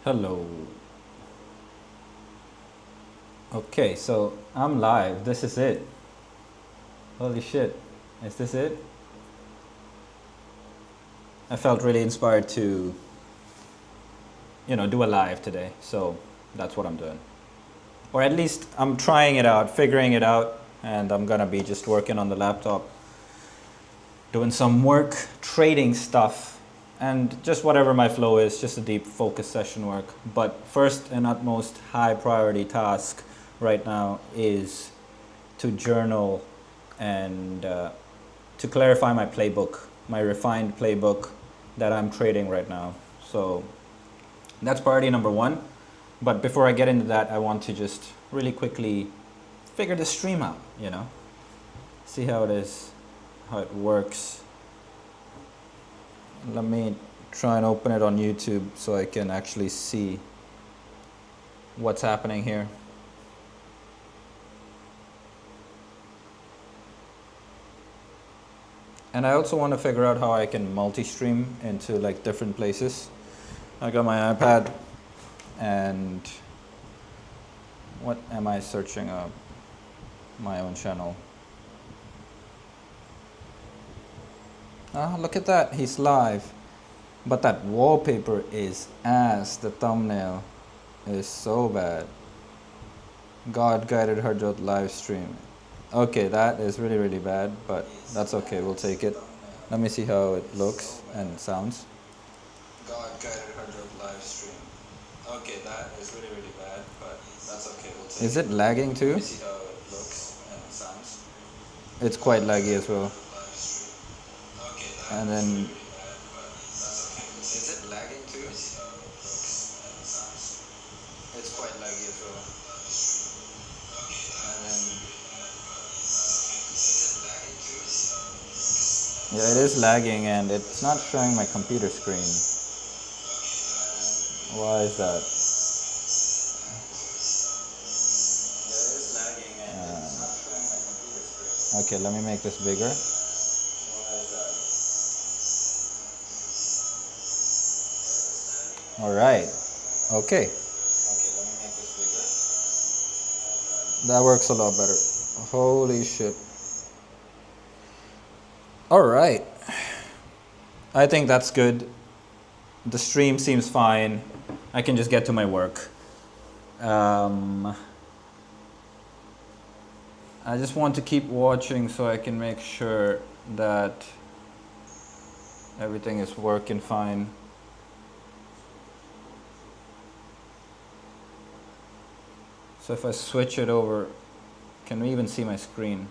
Hello. Okay, so I'm live. This is it. Holy shit. Is this it? I felt really inspired to, do a live today. So that's what I'm doing. Or at least I'm trying it out, figuring it out, and I'm gonna be just working on the laptop, doing some work, trading stuff, and just whatever my flow is, just a deep focus session work. But first and utmost high priority task right now is to journal and to clarify my playbook, my refined playbook that I'm trading right now. So that's priority number one. But before I get into that, I want to just really quickly figure the stream out, see how it is, how it works. Let me try and open it on YouTube so I can actually see what's happening here. And I also want to figure out how I can multi-stream into like different places. I got my iPad, and what am I searching up? My own channel. Ah, look at that, he's live. But that wallpaper is ass. The thumbnail is so bad. God guided Harjot live stream. Okay, that is really, really bad, but that's okay, we'll take it. Let me see how it looks and sounds. God guided Harjot live stream. Okay, that is really, really bad, but that's okay, we'll take it. Is it lagging too? Let me see how it looks and sounds. It's quite laggy as well. And then is it lagging too? It's quite laggy as well. And then yeah, it is lagging and it's not showing my computer screen. Why is that? Okay, let me make this bigger. Alright. Okay. That works a lot better. Holy shit. Alright. I think that's good. The stream seems fine. I can just get to my work. I just want to keep watching so I can make sure that everything is working fine. So if I switch it over, can we even see my screen?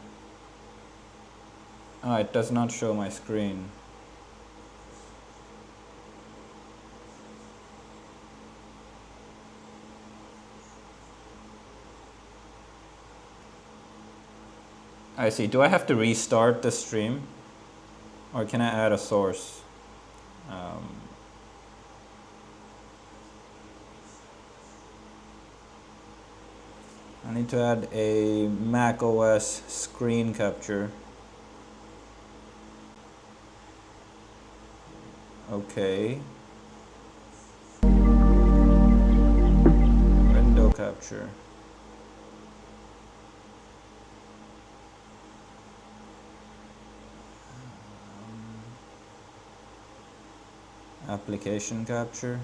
Ah, it does not show my screen. I see. Do I have to restart the stream? Or can I add a source? I need to add a Mac OS screen capture. Okay. Window capture. Application capture.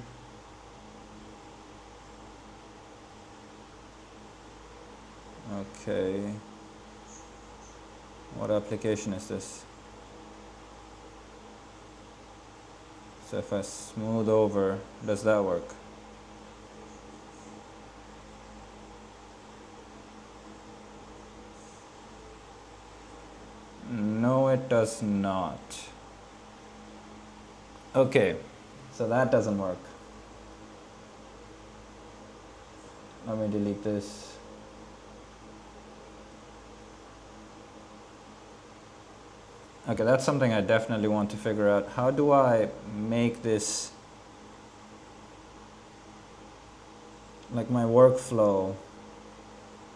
Okay. What application is this? So if I smooth over, does that work? No, it does not. Okay, so that doesn't work. Let me delete this. Okay, that's something I definitely want to figure out. How do I make this, like my workflow,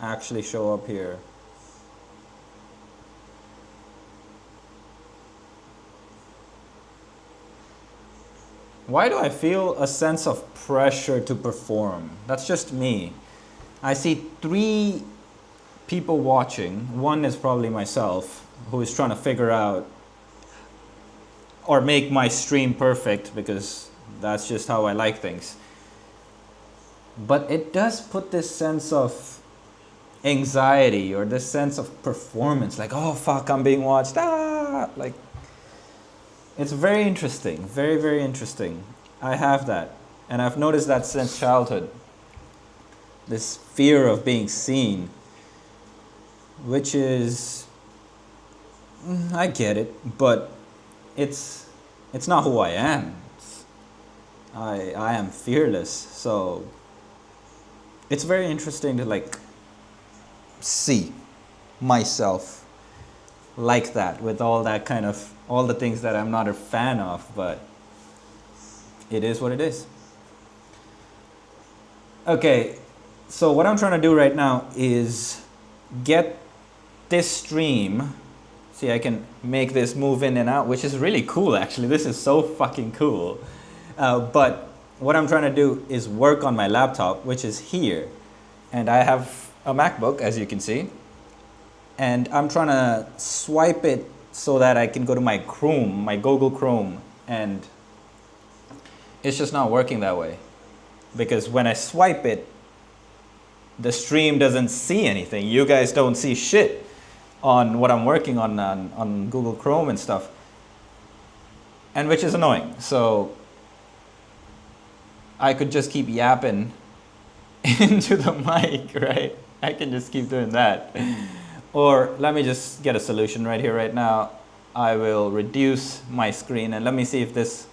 actually show up here? Why do I feel a sense of pressure to perform? That's just me. I see three people watching. One is probably myself, who is trying to figure out or make my stream perfect because that's just how I like things. But it does put this sense of anxiety or this sense of performance, like, oh fuck, I'm being watched. Like, it's very interesting, very, very interesting. I have that, and I've noticed that since childhood. This fear of being seen, which is, I get it, but it's not who I am. I am fearless, so it's very interesting to like see myself like that, with all that kind of, all the things that I'm not a fan of, but it is what it is. Okay, so what I'm trying to do right now is get this stream. See, I can make this move in and out, which is really cool actually. This is so fucking cool. But what I'm trying to do is work on my laptop, which is here. And I have a MacBook, as you can see. And I'm trying to swipe it so that I can go to my Chrome, my Google Chrome. And it's just not working that way. Because when I swipe it, the stream doesn't see anything. You guys don't see shit on what I'm working on Google Chrome and stuff. And which is annoying. So I could just keep yapping into the mic, right? I can just keep doing that. Or let me just get a solution right here, right now. I will reduce my screen and let me see if this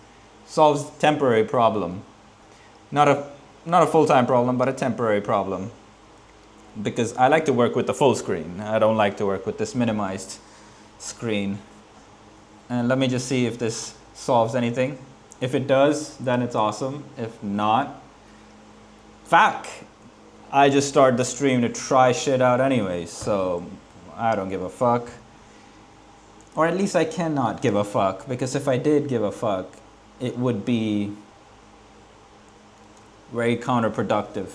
solves temporary problem. Not a full-time problem, but a temporary problem. Because I like to work with the full screen. I don't like to work with this minimized screen. And let me just see if this solves anything. If it does, then it's awesome. If not, fuck. I just started the stream to try shit out anyways, so I don't give a fuck. Or at least I cannot give a fuck, because if I did give a fuck, it would be very counterproductive.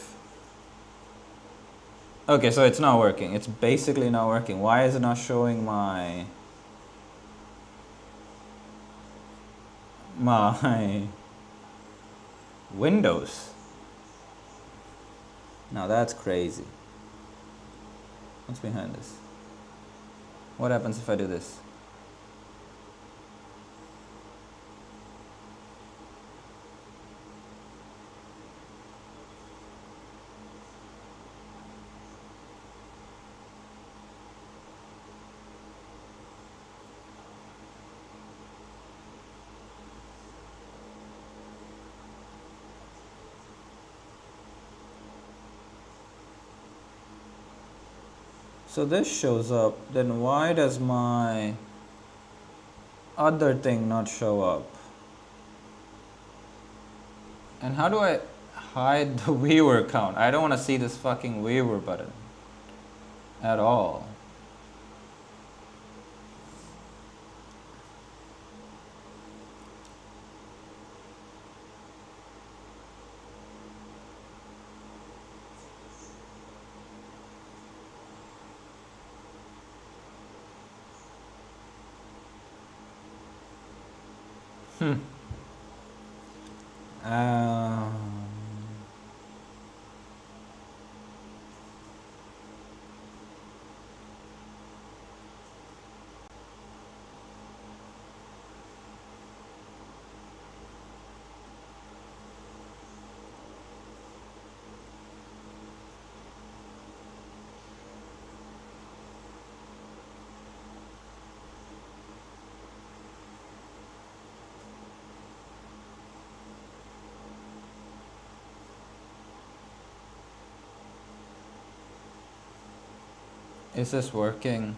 Okay, so it's not working. It's basically not working. Why is it not showing my windows? Now that's crazy. What's behind this? What happens if I do this? So this shows up, then why does my other thing not show up? And how do I hide the viewer count? I don't want to see this fucking viewer button at all. Um, is this working?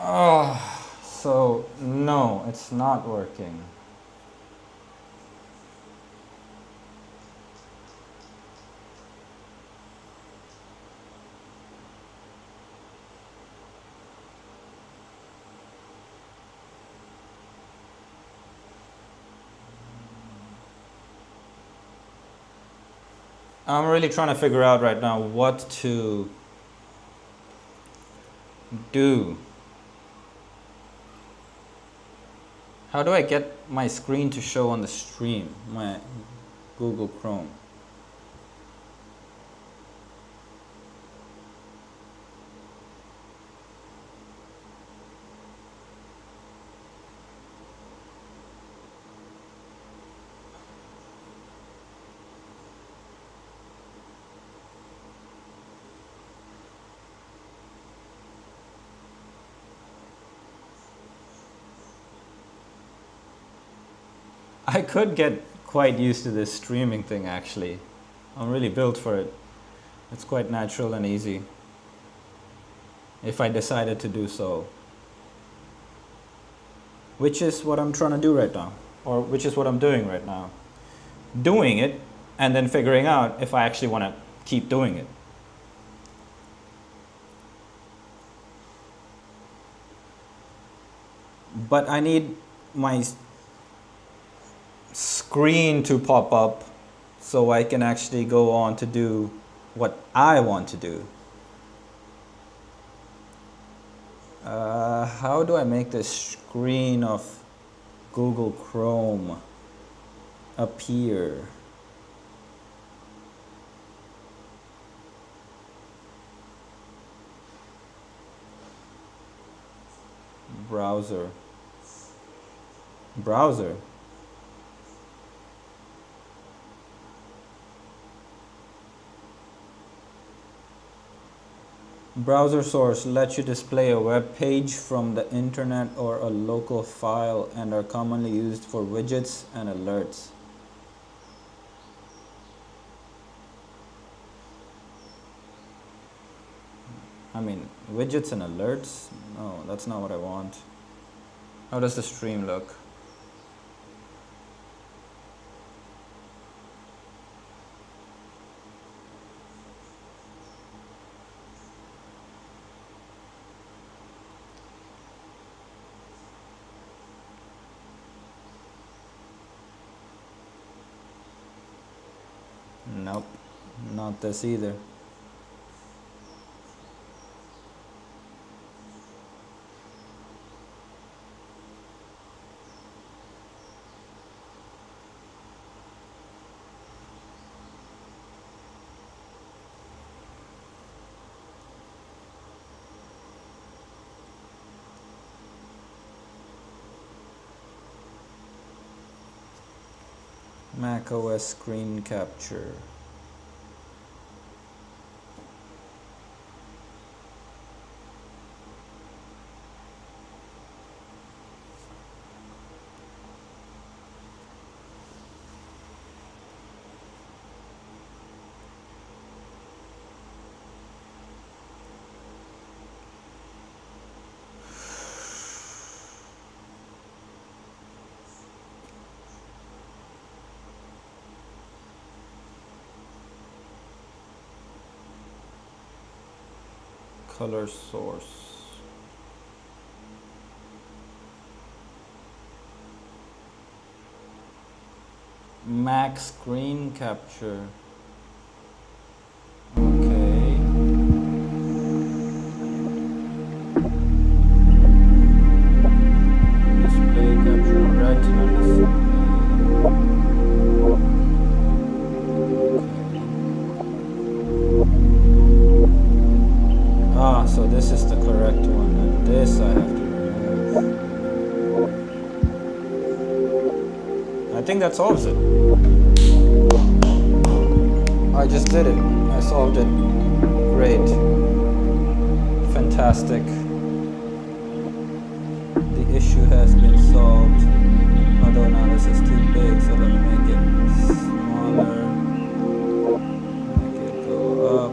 Oh, So, no, it's not working. I'm really trying to figure out right now what to do. How do I get my screen to show on the stream, my Google Chrome? I could get quite used to this streaming thing actually. I'm really built for it. It's quite natural and easy if I decided to do so. Which is what I'm trying to do right now, or which is what I'm doing right now. Doing it and then figuring out if I actually want to keep doing it. But I need my screen to pop up so I can actually go on to do what I want to do. How do I make the screen of Google Chrome appear? Browser. Browser source lets you display a web page from the internet or a local file and are commonly used for widgets and alerts. I mean, widgets and alerts? No, that's not what I want. How does the stream look? Nope, not this either. Mac OS screen capture. Color source. Mac screen capture. Okay. Display capture retina display. Ah, so this is the correct one, and this I have to remove. I think that solves it. I just did it. I solved it. Great. Fantastic. The issue has been solved. Although now this is too big, so let me make it smaller. Make it go up.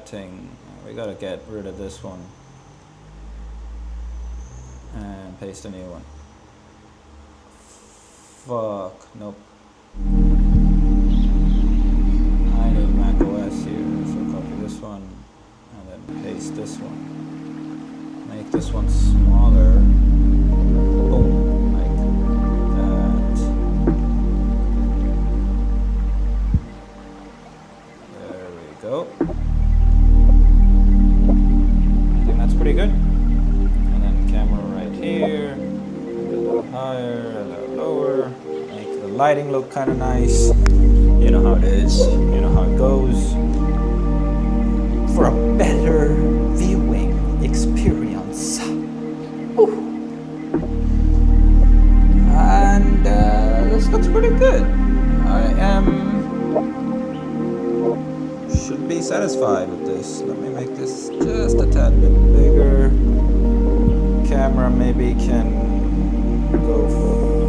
setting. We gotta get rid of this one and paste a new one. Fuck, nope. I need Mac OS here, so copy this one and then paste this one. Make this one smaller. Boom, like that. There we go. I think that's pretty good. And then camera right here. A little higher, a little lower. Make the lighting look kind of nice. You know how it is. You know how it goes. For a better viewing experience. Woo. And this looks pretty good. Should be satisfied with this. Let me make this just a tad bit bigger. Camera maybe can go further.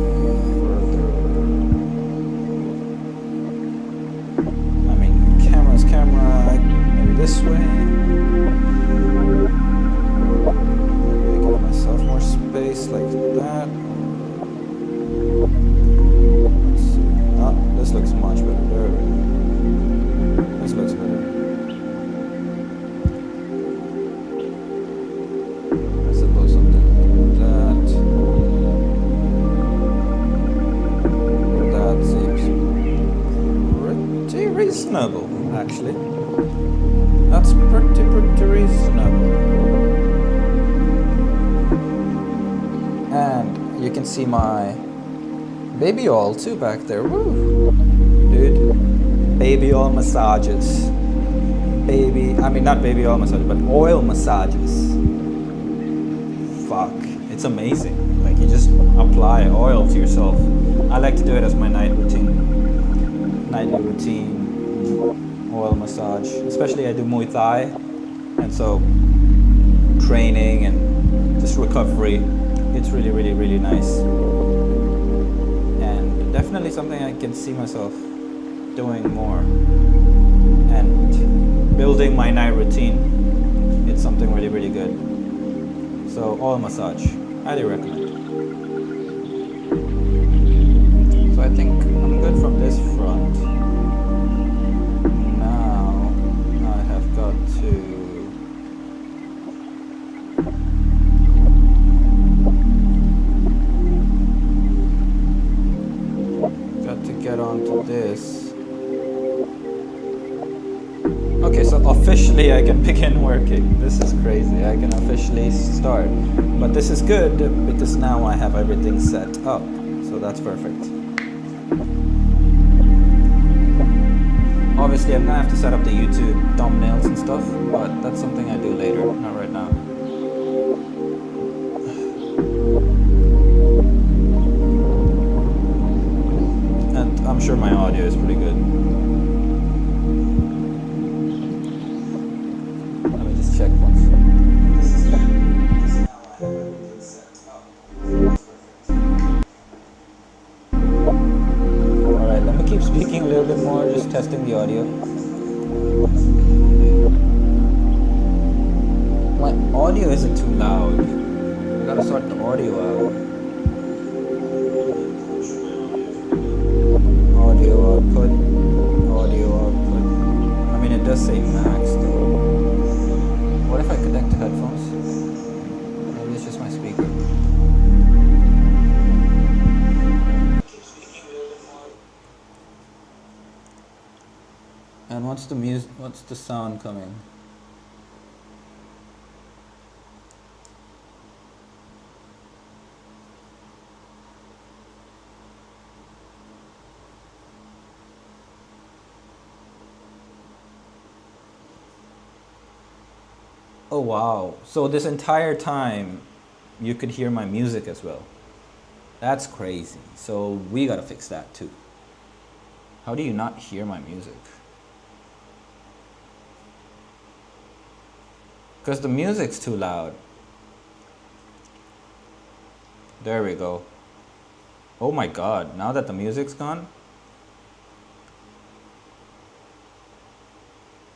I mean, camera's camera. Maybe this way. Maybe give myself more space like that. Let's see. Oh, this looks much better. There we go. This looks better. I suppose something like that. That seems pretty reasonable, actually. That's pretty reasonable. And you can see my baby oil too back there. Woo! Dude, baby oil massages. Not baby oil massages, but oil massages. Fuck, it's amazing. Like, you just apply oil to yourself. I like to do it as my nightly routine, oil massage. Especially I do Muay Thai, and so training and just recovery, it's really, really, really nice. And definitely something I can see myself doing more. And building my night routine, it's something really, really good. So oil massage, highly recommend. So I think I'm good from this front. Now I have got to get onto this. Okay, so officially I can begin working. This is crazy. I can officially start. But this is good because now I have everything set up. So that's perfect. Obviously I'm gonna have to set up the YouTube thumbnails and stuff, but that's something I do later, not right now. And I'm sure my audio is pretty good. Check once. Alright, let me keep speaking a little bit more, just testing the audio. My audio isn't too loud. I gotta sort the audio out. Audio output. I mean, it does say max though. What if I connect to headphones? Maybe it's just my speaker. And what's the sound coming? Oh wow, so this entire time you could hear my music as well. That's crazy. So we gotta fix that too. How do you not hear my music? Because the music's too loud. There we go. Oh my god, now that the music's gone,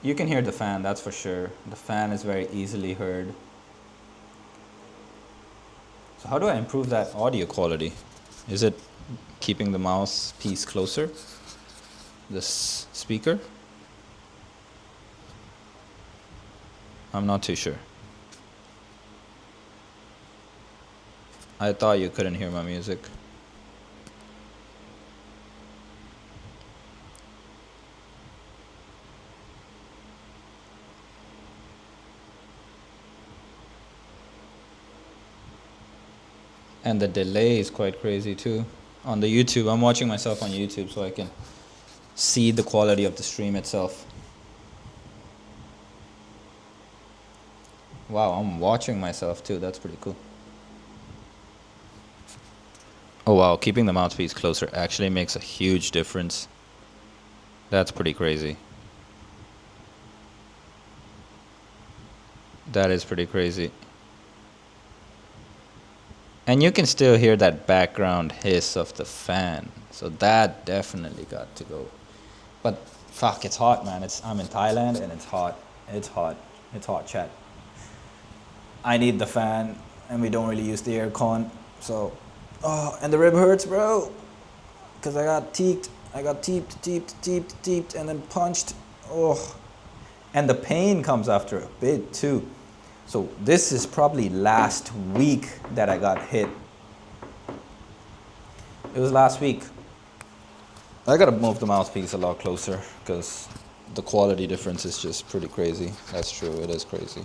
You can hear the fan, that's for sure. The fan is very easily heard. So how do I improve that audio quality? Is it keeping the mouthpiece closer? This speaker? I'm not too sure. I thought you couldn't hear my music. And the delay is quite crazy too. On the YouTube, I'm watching myself on YouTube so I can see the quality of the stream itself. Wow, I'm watching myself too. That's pretty cool. Oh wow, keeping the mouthpiece closer actually makes a huge difference. That's pretty crazy. That is pretty crazy. And you can still hear that background hiss of the fan. So that definitely got to go. But fuck, it's hot, man. I'm in Thailand and it's hot. It's hot. It's hot, chat. I need the fan and we don't really use the aircon. So, oh, and the rib hurts, bro. Because I got teeped. I got teeped, and then punched. Oh. And the pain comes after a bit too. So this is probably last week that I got hit. It was last week. I gotta move the mouthpiece a lot closer because the quality difference is just pretty crazy. That's true, it is crazy.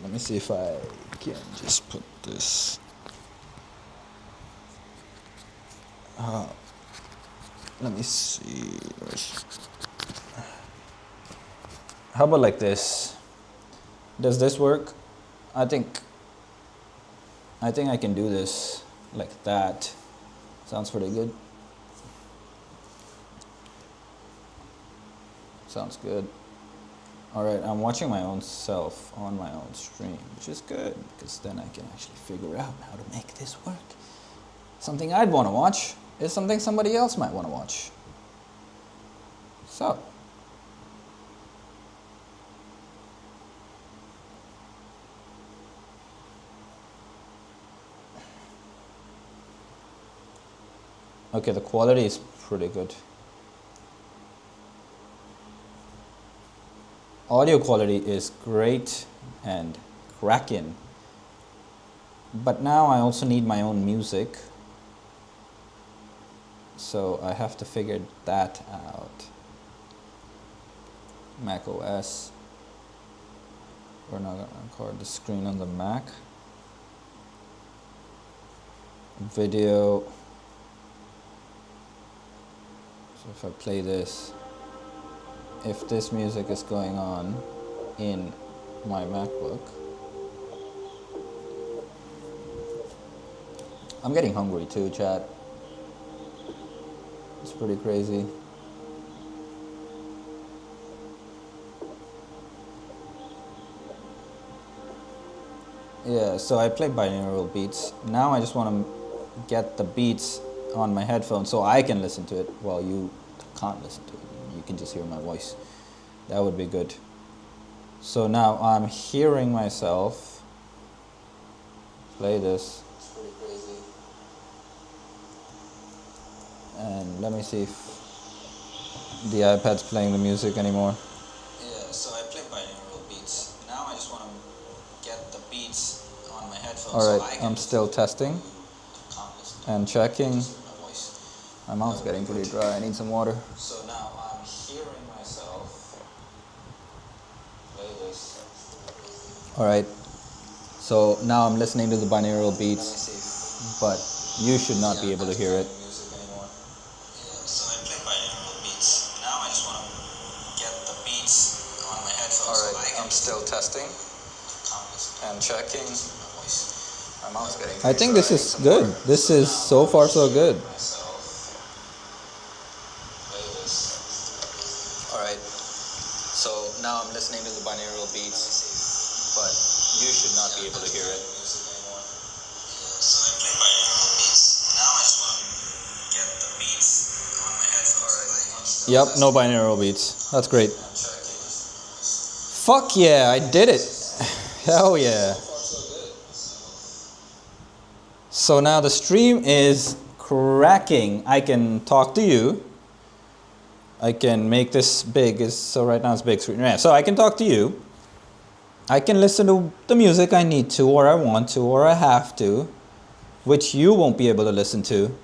Let me see if I can just put this. Let me see. How about like this? Does this work? I think I can do this like that. Sounds pretty good. Sounds good. Alright, I'm watching my own self on my own stream, which is good because then I can actually figure out how to make this work. Something I'd want to watch is something somebody else might want to watch. So. Okay, the quality is pretty good. Audio quality is great and cracking. But now I also need my own music. So I have to figure that out. Mac OS. We're not going to record the screen on the Mac. Video. So if I play this, if this music is going on in my MacBook, I'm getting hungry too, chat. It's pretty crazy. Yeah, so I play binaural beats. Now I just want to get the beats on my headphones so I can listen to it while you can't listen to it. You can just hear my voice. That would be good. So now I'm hearing myself play this. It's pretty crazy. And let me see if the iPad's playing the music anymore. Yeah, so I play binaural beats. Now I just want to get the beats on my headphones. Alright, so I'm still testing and checking. My mouth's getting pretty dry. I need some water. So now I'm hearing myself play this. Alright. So now I'm listening to the binaural beats, but you should not be able to hear it. So I play binaural beats. Now I just want to get the beats on my headphones. Alright, I'm still testing and checking. My mouth's getting pretty dry. I think this is good. This is so far so good. So now I'm listening to the binaural beats, but you should not be able to hear it. So I play binaural beats. Now I just want to get the beats on my headphones. Alright, I'm Yep, no binaural beats. That's great. Fuck yeah, I did it. Hell yeah. So now the stream is cracking. I can talk to you. I can make this big. So right now it's big screen. Yeah, so I can talk to you. I can listen to the music I need to, or I want to, or I have to, which you won't be able to listen to,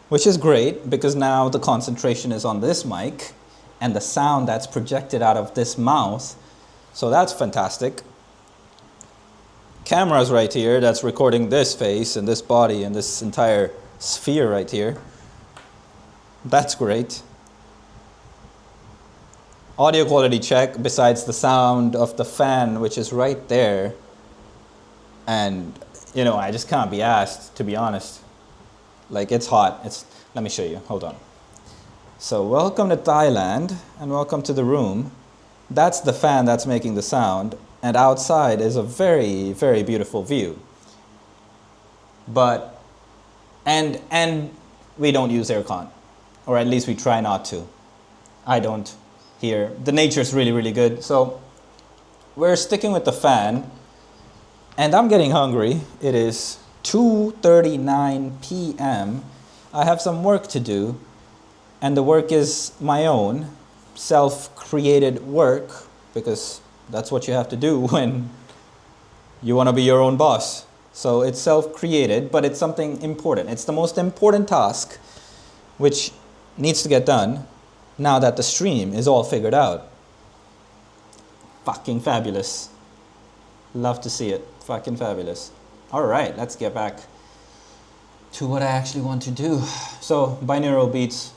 which is great because now the concentration is on this mic and the sound that's projected out of this mouth. So that's fantastic. Camera's right here that's recording this face and this body and this entire sphere right here. That's great. Audio quality check besides the sound of the fan, which is right there. And, you know, I just can't be asked, to be honest. Like, it's hot. Let me show you. Hold on. So, welcome to Thailand and welcome to the room. That's the fan that's making the sound. And outside is a very, very beautiful view. But, and we don't use aircon. Or at least we try not to. I don't. Here, the nature is really, really good. So we're sticking with the fan, and I'm getting hungry. It is 2:39 p.m. I have some work to do, and the work is my own, self-created work, because that's what you have to do when you want to be your own boss. So it's self-created, but it's something important. It's the most important task, which needs to get done. Now that the stream is all figured out. Fucking fabulous. Love to see it. Fucking fabulous. Alright, let's get back to what I actually want to do. So, binaural beats.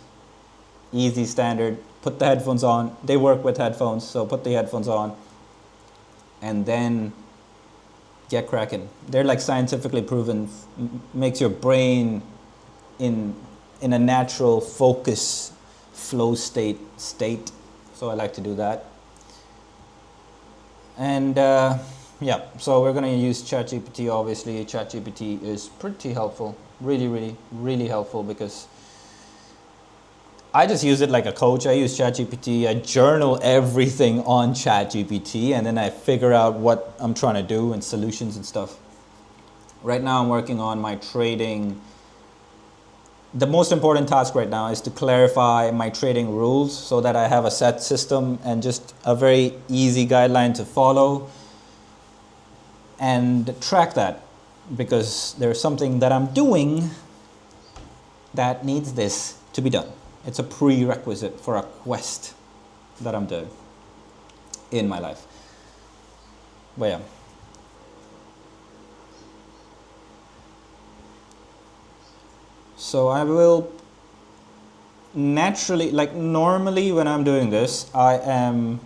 Easy, standard. Put the headphones on. They work with headphones, so put the headphones on. And then get cracking. They're like scientifically proven. Makes your brain in a natural focus flow state. So I like to do that. And yeah, so we're gonna use ChatGPT. Obviously ChatGPT is pretty helpful, really helpful, because I just use it like a coach. I use ChatGPT. I journal everything on ChatGPT, and then I figure out what I'm trying to do and solutions and stuff. Right now I'm working on my trading. The most important task right now is to clarify my trading rules so that I have a set system and just a very easy guideline to follow and track that, because there's something that I'm doing that needs this to be done. It's a prerequisite for a quest that I'm doing in my life. But yeah. So I will naturally, like normally when I'm doing this, I am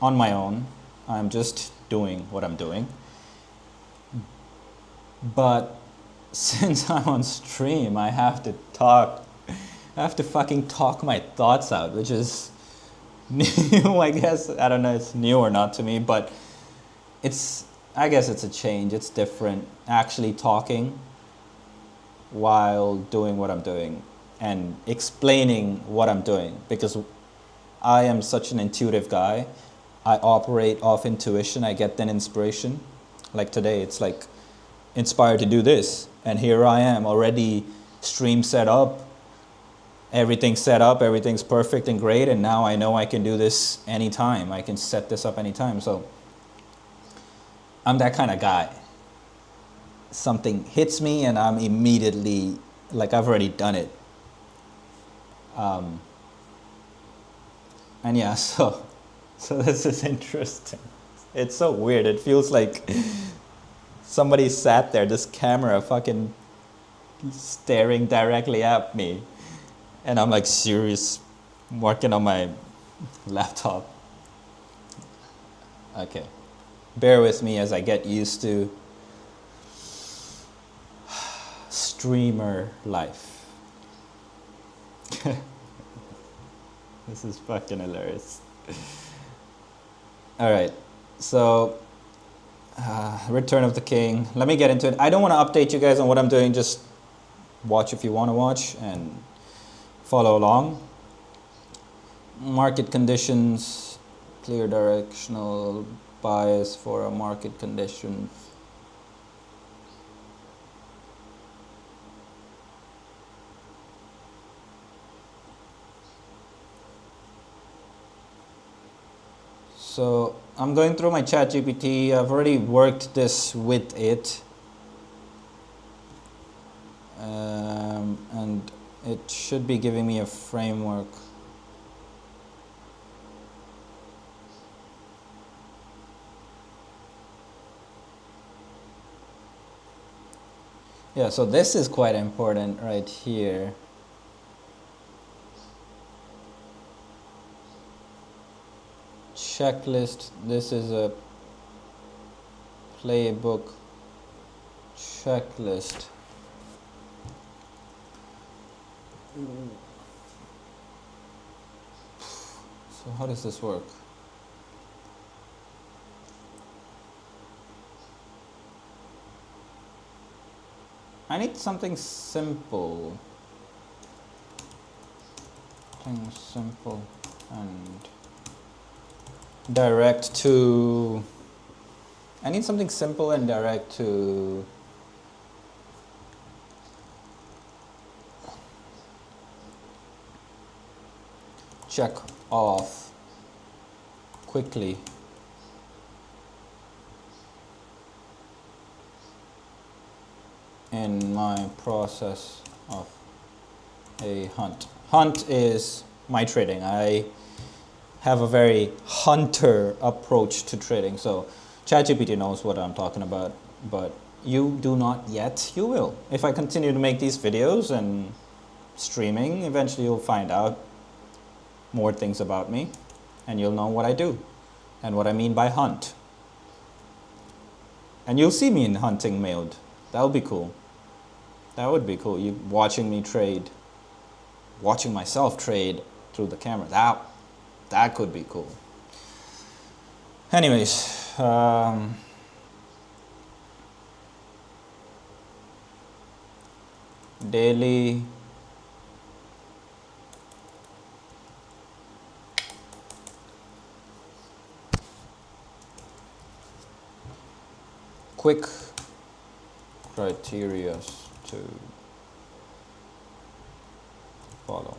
on my own. I'm just doing what I'm doing. But since I'm on stream, I have to talk. I have to fucking talk my thoughts out, which is new, I guess. I don't know if it's new or not to me, but I guess it's a change. It's different actually talking while doing what I'm doing and explaining what I'm doing, because I am such an intuitive guy. I operate off intuition. I get then inspiration. Like today, it's like inspired to do this, and here I am already stream set up, everything's set up, everything's perfect and great, and now I know I can do this anytime. I can set this up anytime. So I'm that kind of guy. Something hits me and I'm immediately like, I've already done it. And yeah, so this is interesting. It's so weird. It feels like somebody sat there, this camera fucking staring directly at me, and I'm like serious, working on my laptop. Okay, bear with me as I get used to streamer life. This is fucking hilarious. All right, so Return of the King. Let me get into it. I don't want to update you guys on what I'm doing. Just watch if you want to watch and follow along. market conditions, clear directional bias for a market condition. So I'm going through my ChatGPT. I've already worked this with it, and it should be giving me a framework. Yeah, so this is quite important right here. Checklist. This is a playbook checklist. So how does this work? I need something simple. Something simple and direct to. I need something simple and direct to check off quickly. In my process of a hunt. Hunt is my trading. I have a very hunter approach to trading. So ChatGPT knows what I'm talking about, but you do not yet. You will. If I continue to make these videos and streaming, eventually you'll find out more things about me and you'll know what I do and what I mean by hunt. And you'll see me in hunting mode. That would be cool. That would be cool. You watching me trade, watching myself trade through the camera. That could be cool. Anyways, daily quick criteria to follow.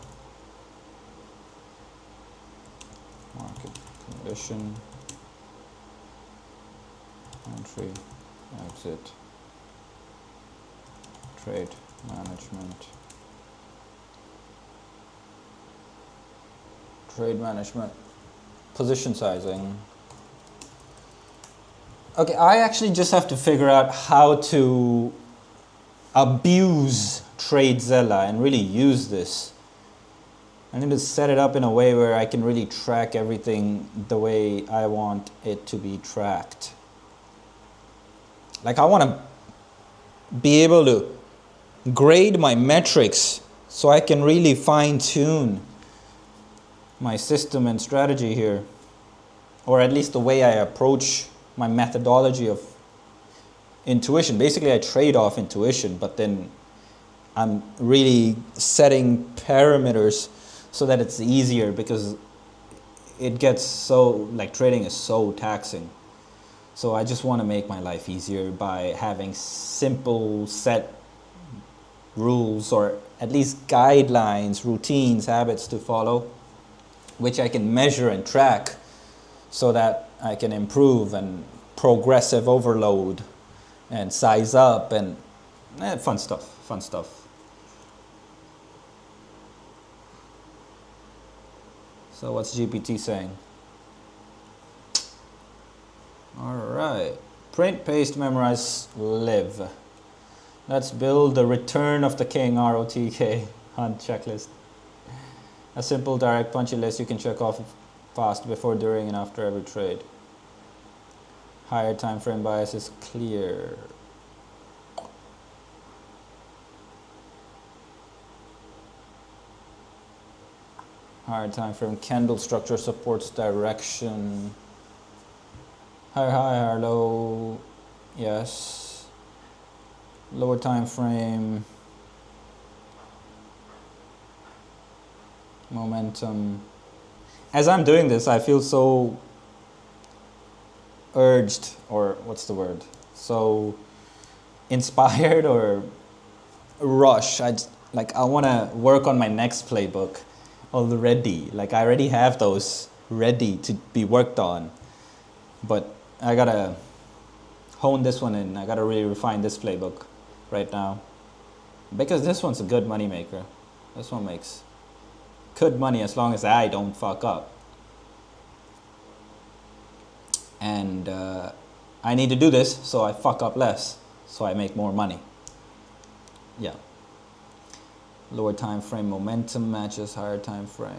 Market condition, entry, exit, trade management, position sizing. Okay, I actually just have to figure out how to abuse TradeZilla and really use this. I need to set it up in a way where I can really track everything the way I want it to be tracked. Like I want to be able to grade my metrics so I can really fine tune my system and strategy here, or at least the way I approach my methodology of intuition. Basically I trade off intuition, but then I'm really setting parameters so that it's easier, because it gets so, like, trading is so taxing. So I just want to make my life easier by having simple set rules, or at least guidelines, routines, habits to follow, which I can measure and track so that I can improve and progressive overload and size up and fun stuff. So what's GPT saying? All right, print, paste, memorize, live. Let's build the Return of the King ROTK hunt checklist. A simple, direct, punchy list you can check off fast before, during, and after every trade. Higher time frame bias is clear. Higher time frame candle structure supports direction. Higher high, higher low, yes. Lower time frame, momentum. as I'm doing this, I feel so urged, or what's the word? So inspired or rush. I want to work on my next playbook already. Like I already have those ready to be worked on, but I gotta hone this one in. I gotta really refine this playbook right now, because this one's a good money maker. This one makes good money as long as I don't fuck up. And I need to do this so I fuck up less, so I make more money. Yeah. Lower time frame momentum matches higher time frame.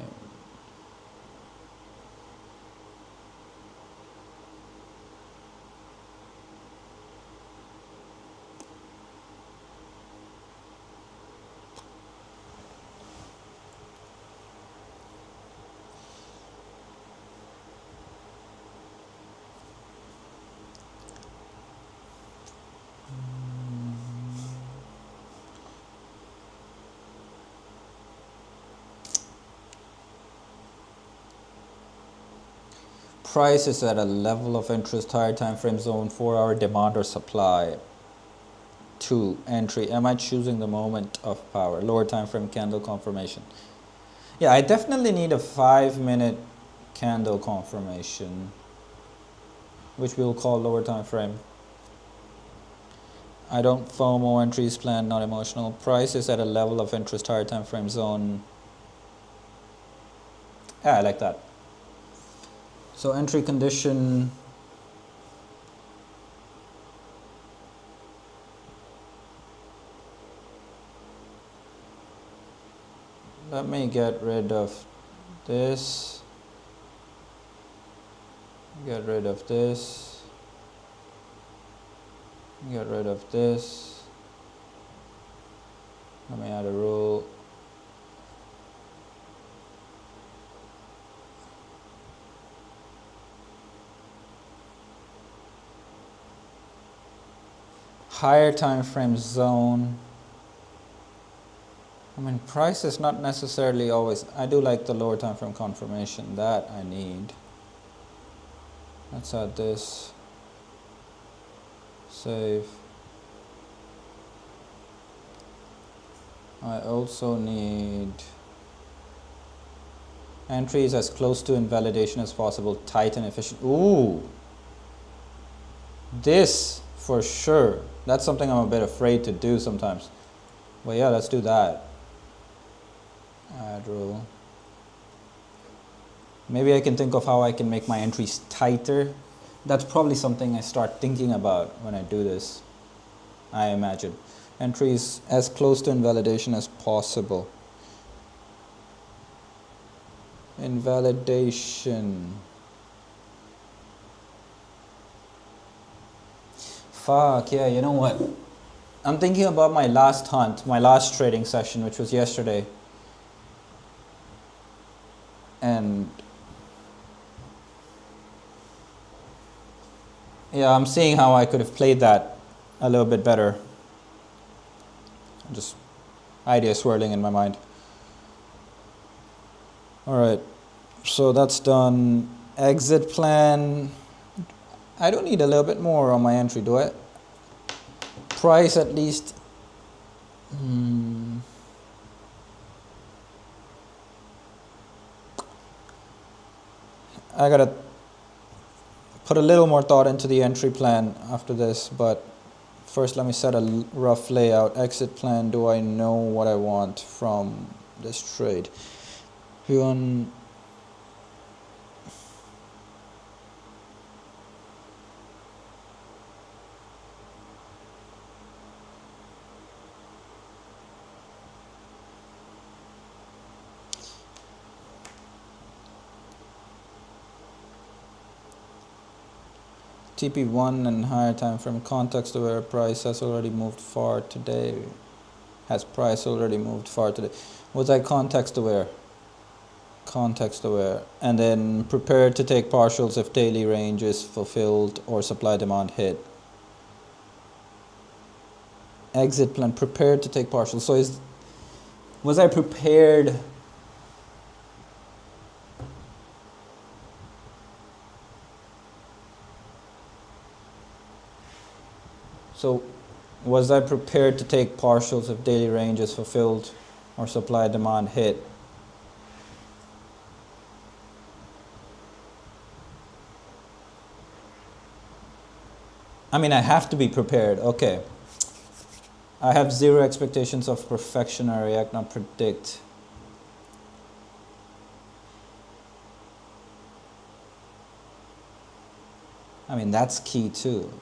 Price is at a level of interest, higher time frame zone, 4-hour demand or supply. 2. Entry. Am I choosing the moment of power? Lower time frame candle confirmation. Yeah, I definitely need a 5-minute candle confirmation, which we'll call lower time frame. I don't FOMO, entries planned, not emotional. Price is at a level of interest, higher time frame zone. Yeah, I like that. So entry condition, let me get rid of this, get rid of this, get rid of this. Let me add a rule. Higher time frame zone. I mean, price is not necessarily always. I do like the lower time frame confirmation. That I need. Let's add this. Save. I also need entries as close to invalidation as possible, tight and efficient. Ooh, this for sure. That's something I'm a bit afraid to do sometimes. But yeah, let's do that. Add rule. Maybe I can think of how I can make my entries tighter. That's probably something I start thinking about when I do this, I imagine. Entries as close to invalidation as possible. Invalidation. Fuck, yeah, you know what? I'm thinking about my last hunt, my last trading session, which was yesterday. And yeah, I'm seeing how I could have played that a little bit better. Just ideas swirling in my mind. Alright, so that's done. Exit plan. I don't need a little bit more on my entry, do I? Price at least. I gotta put a little more thought into the entry plan after this, but first let me set a rough layout. Exit plan, do I know what I want from this trade? Yuan. TP1 and higher time frame context aware. Price has already moved far today. Has price already moved far today? Was I context aware? Context aware. And then prepared to take partials if daily range is fulfilled or supply demand hit. Exit plan, prepared to take partials. So was I prepared So was I prepared to take partials if daily range is fulfilled or supply demand hit? I mean, I have to be prepared. Okay. I have zero expectations of perfection. I react, not predict. I mean, that's key too.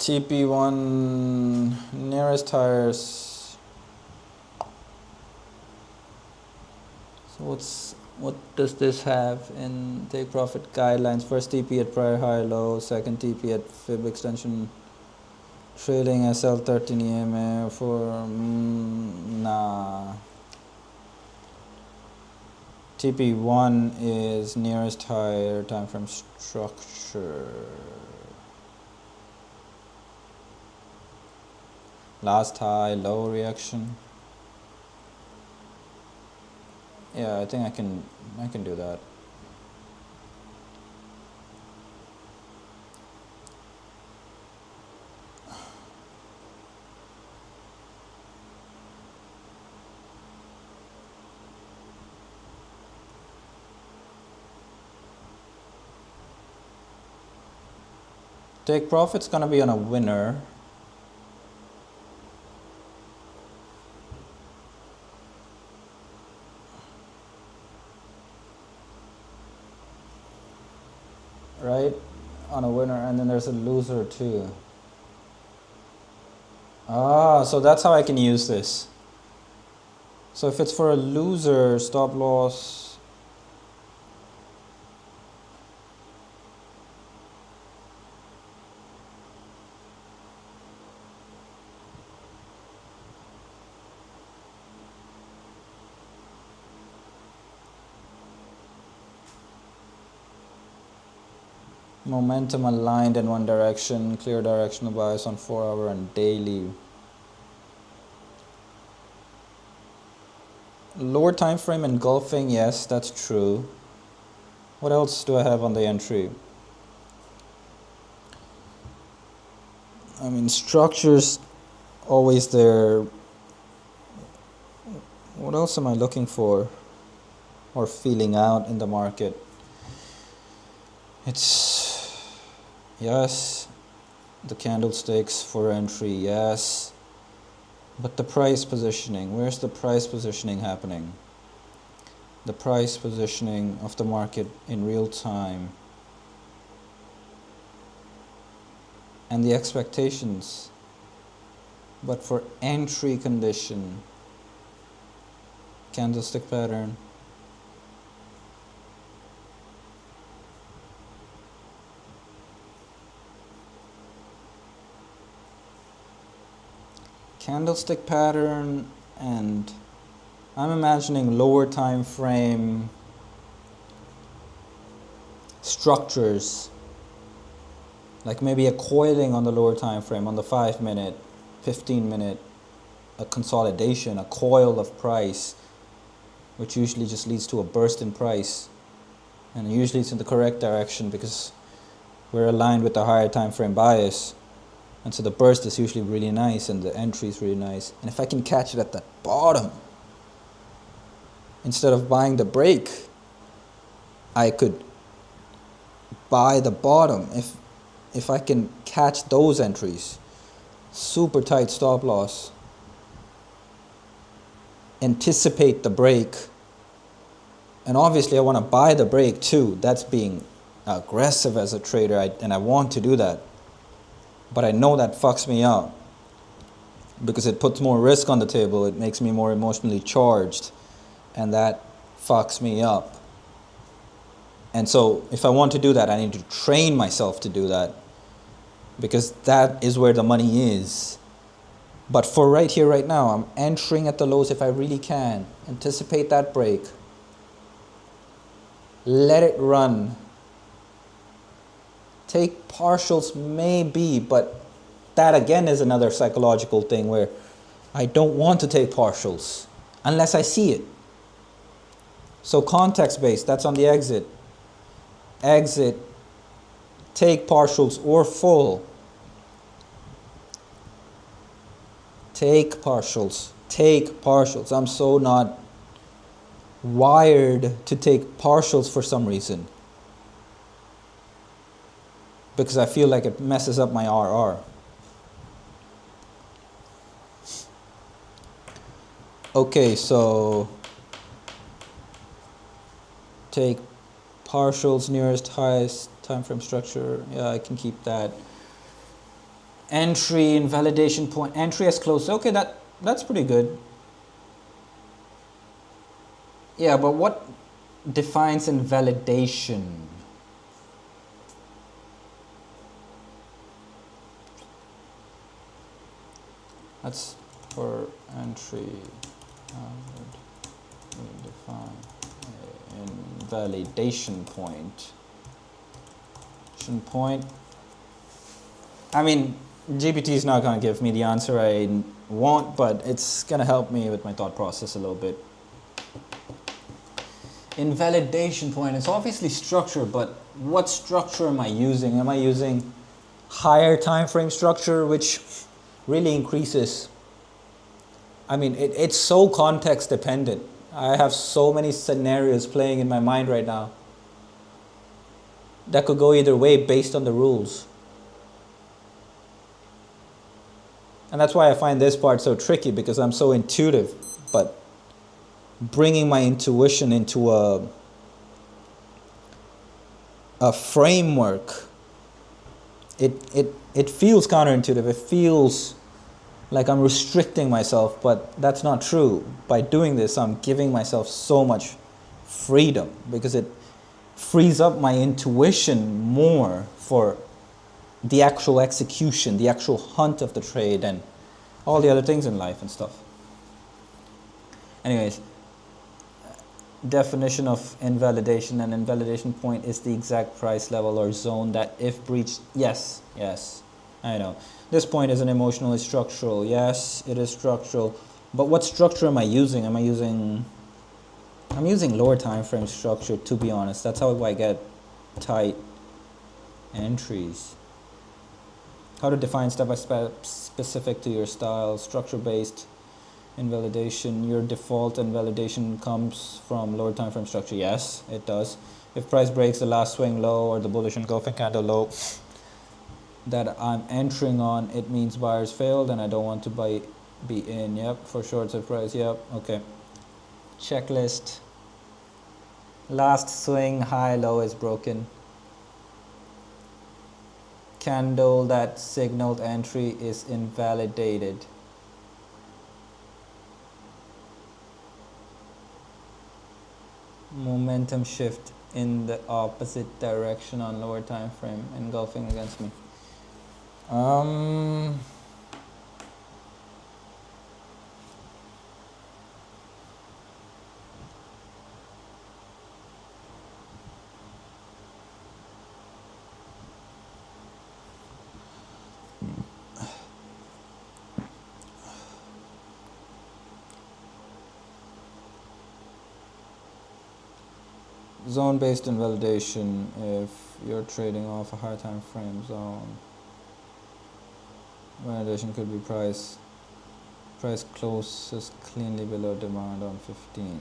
TP1 nearest tires. So what does this have in take profit guidelines? First TP at prior high low, second TP at fib extension, trailing SL13 EMA for nah. TP1 is nearest higher time frame structure. Last high, low reaction. Yeah, I think I can do that. Take profit's gonna be on a winner. Right? On a winner, and then there's a loser too. Ah, so that's how I can use this. So if it's for a loser, stop loss. Momentum aligned in one direction, clear directional bias on 4-hour and daily. Lower time frame engulfing, yes, that's true. What else do I have on the entry? I mean, structure's always there. What else am I looking for or feeling out in the market? It's, yes, the candlesticks for entry, yes. But the price positioning, where's the price positioning happening? The price positioning of the market in real time. And the expectations. But for entry condition, candlestick pattern. Candlestick pattern, and I'm imagining lower time frame structures, like maybe a coiling on the lower time frame, on the 5-minute, 15-minute, a consolidation, a coil of price, which usually just leads to a burst in price, and usually it's in the correct direction because we're aligned with the higher time frame bias. And so the burst is usually really nice and the entry is really nice. And if I can catch it at the bottom, instead of buying the break, I could buy the bottom. If I can catch those entries, super tight stop loss, anticipate the break, and obviously I want to buy the break too. That's being aggressive as a trader, and I want to do that. But I know that fucks me up because it puts more risk on the table. It makes me more emotionally charged, and that fucks me up. And so if I want to do that, I need to train myself to do that, because that is where the money is. But for right here, right now, I'm entering at the lows if I really can. Anticipate that break. Let it run. Take partials maybe, but that again is another psychological thing where I don't want to take partials unless I see it. So context based, that's on the exit. Exit, take partials or full. Take partials. Take partials. I'm so not wired to take partials for some reason. Because I feel like it messes up my RR. Okay, so take partials nearest highest time frame structure. Yeah, I can keep that. Entry invalidation point. Entry as close. Okay, that's pretty good. Yeah, but what defines invalidation? That's for entry. How would we define invalidation point? Point. I mean, GPT is not going to give me the answer I want, but it's going to help me with my thought process a little bit. Invalidation point, it's obviously structure, but what structure am I using? Am I using higher time frame structure, which really increases? I mean, it's so context dependent. I have so many scenarios playing in my mind right now that could go either way based on the rules. And that's why I find this part so tricky, because I'm so intuitive, but bringing my intuition into a framework, it feels counterintuitive. It feels like I'm restricting myself, but that's not true. By doing this, I'm giving myself so much freedom, because it frees up my intuition more for the actual execution, the actual hunt of the trade, and all the other things in life and stuff. Anyways, definition of invalidation. An invalidation point is the exact price level or zone that if breached, yes, I know. This point is an emotionally structural. Yes, it is structural. But what structure am I using? I'm using lower time frame structure, to be honest. That's how I get tight entries. How to define step by step specific to your style. Structure based invalidation. Your default invalidation comes from lower time frame structure. Yes, it does. If price breaks the last swing low or the bullish engulfing candle low that I'm entering on, it means buyers failed and I don't want to be in. Yep. For shorts at price. Yep. Okay. Checklist. Last swing high low is broken. Candle that signaled entry is invalidated. Momentum shift in the opposite direction on lower time frame, engulfing against me. Zone-based invalidation, if you're trading off a higher time frame zone. Validation could be price closes cleanly below demand on 15.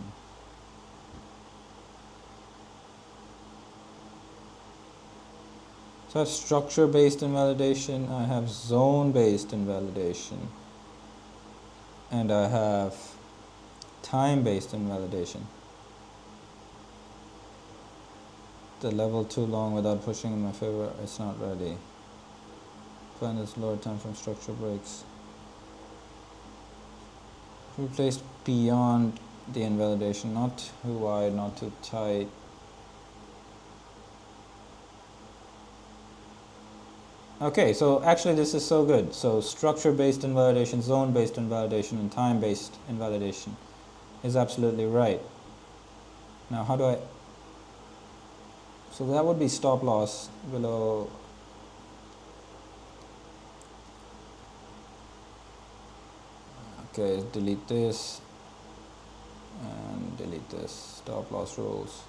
So I have structure-based invalidation, I have zone-based invalidation, and I have time-based invalidation. The level too long without pushing in my favor, it's not ready. Plan this lower time frame structure breaks. Replaced beyond the invalidation, not too wide, not too tight. Okay, so actually this is so good. So structure-based invalidation, zone-based invalidation, and time-based invalidation is absolutely right. Now how do I, so that would be stop loss below, okay, delete this and delete this, stop loss rules.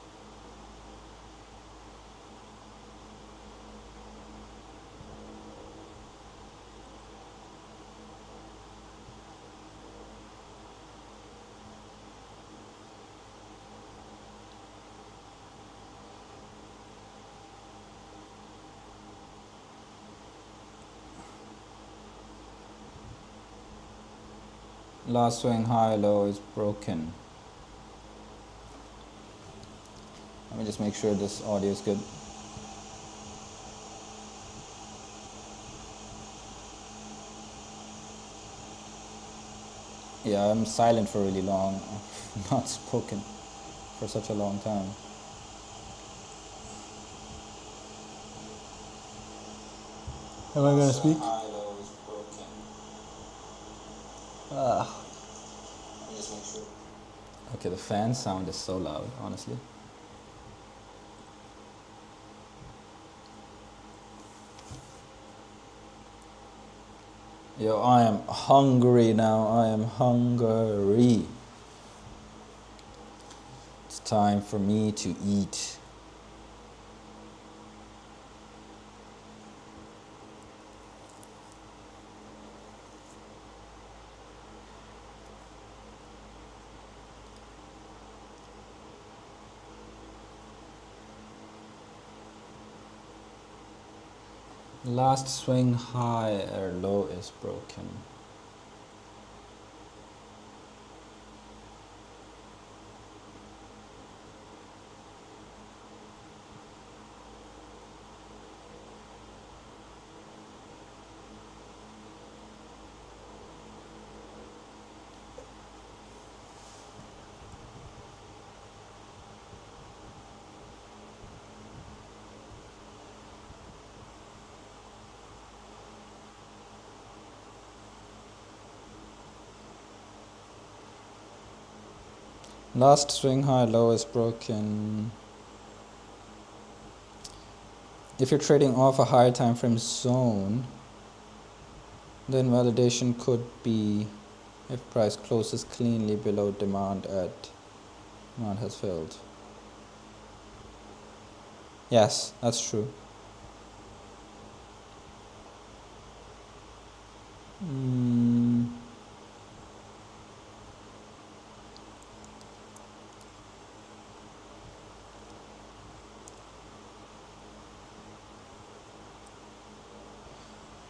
Last swing high low is broken. Let me just make sure this audio is good. Yeah, I'm silent for really long. I've not spoken for such a long time. Am I gonna speak? Okay, the fan sound is so loud, honestly. Yo, I am hungry now. I am hungry. It's time for me to eat. Last swing high or low is broken. Last swing high low is broken. If you're trading off a higher time frame zone, then validation could be if price closes cleanly below demand has failed. Yes, that's true.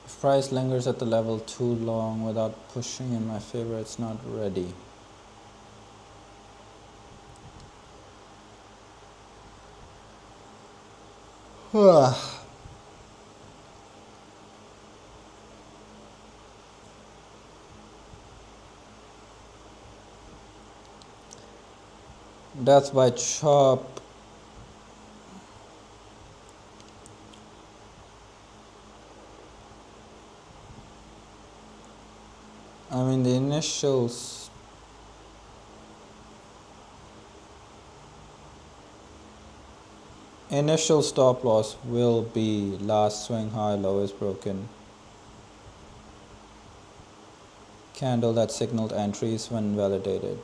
If price lingers at the level too long without pushing in my favor, it's not ready. Death by chop. I mean, the initial stop loss will be last swing high low is broken. Candle that signaled entries when validated.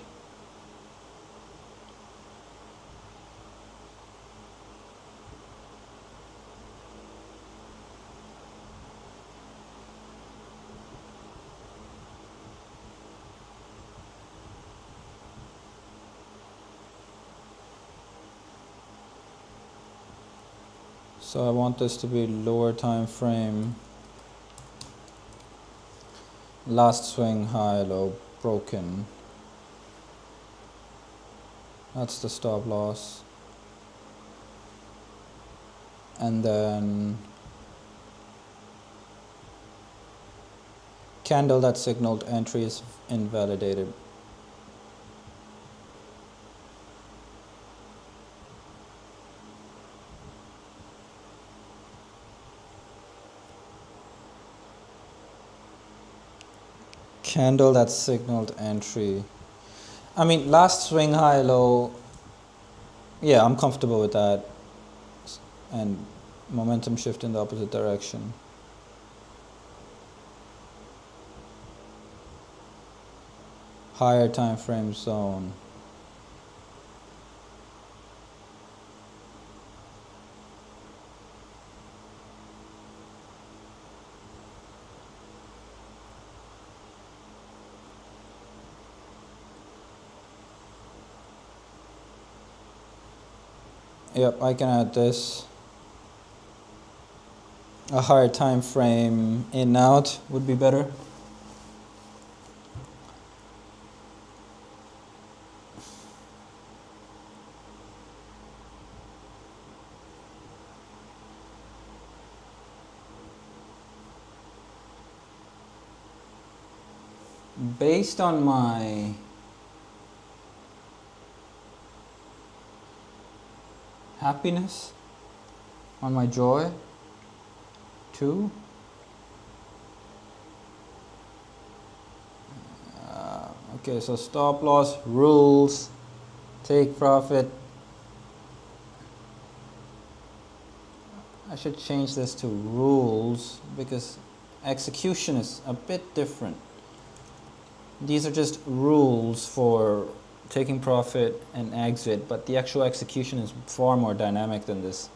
So I want this to be lower time frame. Last swing high low broken. That's the stop loss. And then candle that signaled entry is invalidated. candle that signaled entry. I mean, last swing high low, yeah, I'm comfortable with that. And momentum shift in the opposite direction. Higher time frame zone. Yep, I can add this. A higher time frame in out would be better. Based on my happiness, on my joy, too. Okay, so stop loss, rules, take profit. I should change this to rules because execution is a bit different. These are just rules for taking profit and exit, but the actual execution is far more dynamic than this.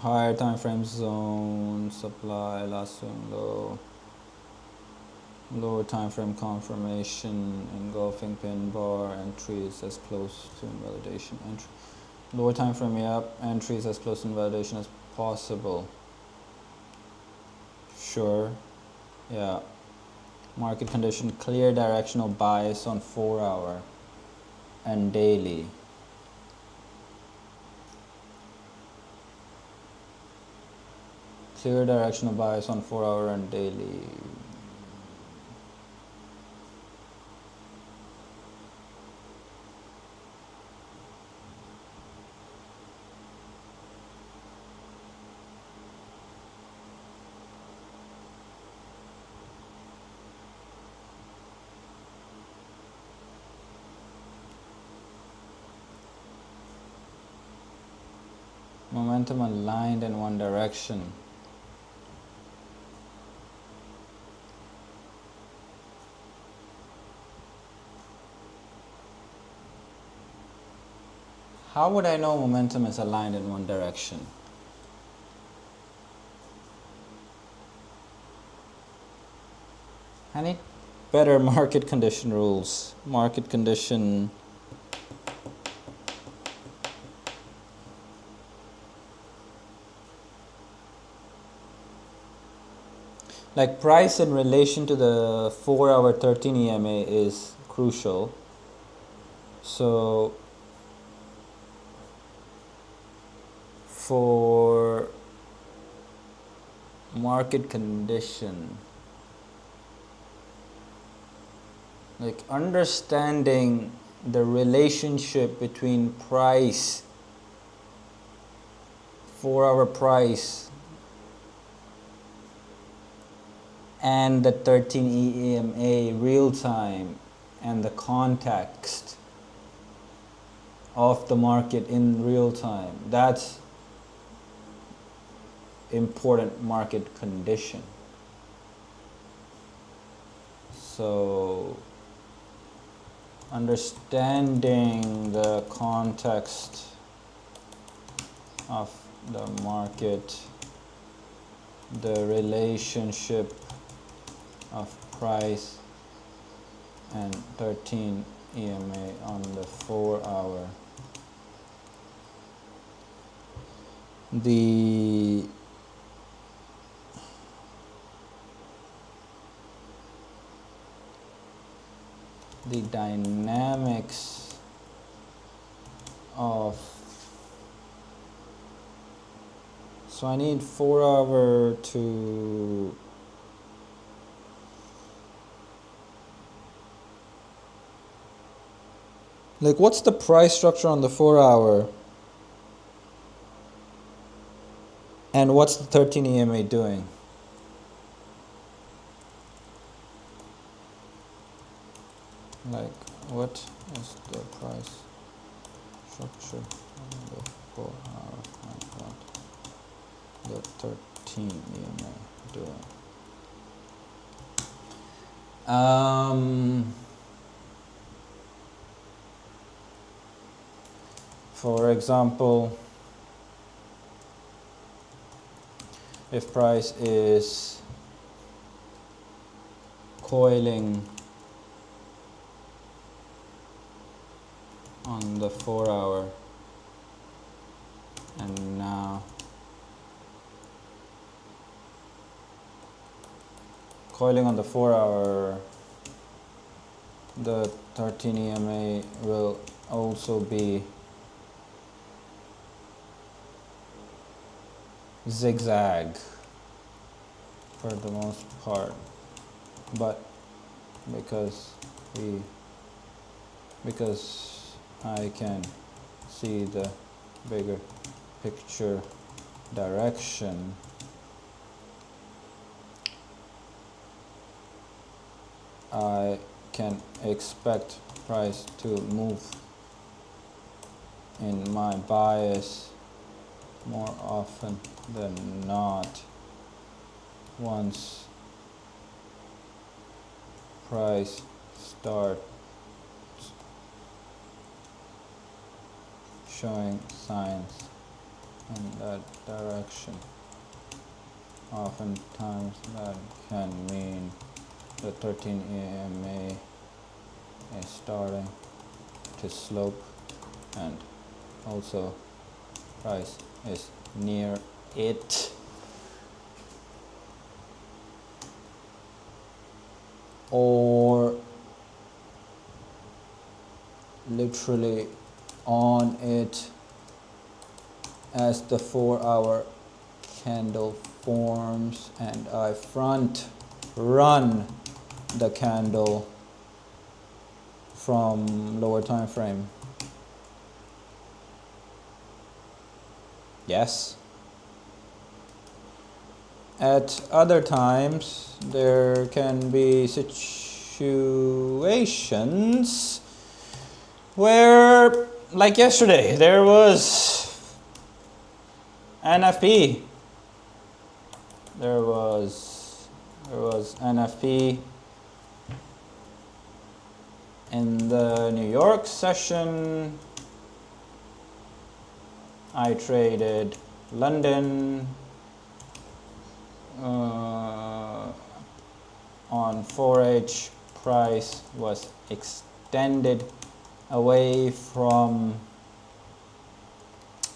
Higher time frame zone, supply, last swing low, lower time frame confirmation, engulfing pin bar, entries as close to invalidation. Entry. Lower time frame, yep, entries as close to invalidation as possible. Sure, yeah. Market condition, clear directional bias on 4 hour and daily. Clear directional bias on 4 hour and daily. Momentum aligned in one direction. How would I know momentum is aligned in one direction? I need better market condition rules. Market condition. Like price in relation to the 4 hour 13 EMA is crucial. So for market condition, like understanding the relationship between price, 4 hour price, and the 13 EMA real time and the context of the market in real time. That's important market condition. So understanding the context of the market, the relationship of price and 13 EMA on the 4 hour. The dynamics of, so I need 4 hour to like, what's the price structure on the 4 hour? And what's the 13 EMA doing? Like, what is the price structure on the 4-hour contract? The 13 EMA doing? For example, if price is coiling on the 4-hour and now coiling on the 4-hour, the 13 EMA will also be zigzag for the most part, but because I can see the bigger picture direction, I can expect price to move in my bias more often than not once price starts showing signs in that direction. Oftentimes that can mean the 13 EMA is starting to slope, and also price is near it, or literally on it as the 4-hour candle forms and I front run the candle from lower time frame. Yes. At other times there can be situations where, like yesterday, there was NFP. There was NFP in the New York session. I traded London on 4H. Price was extended away from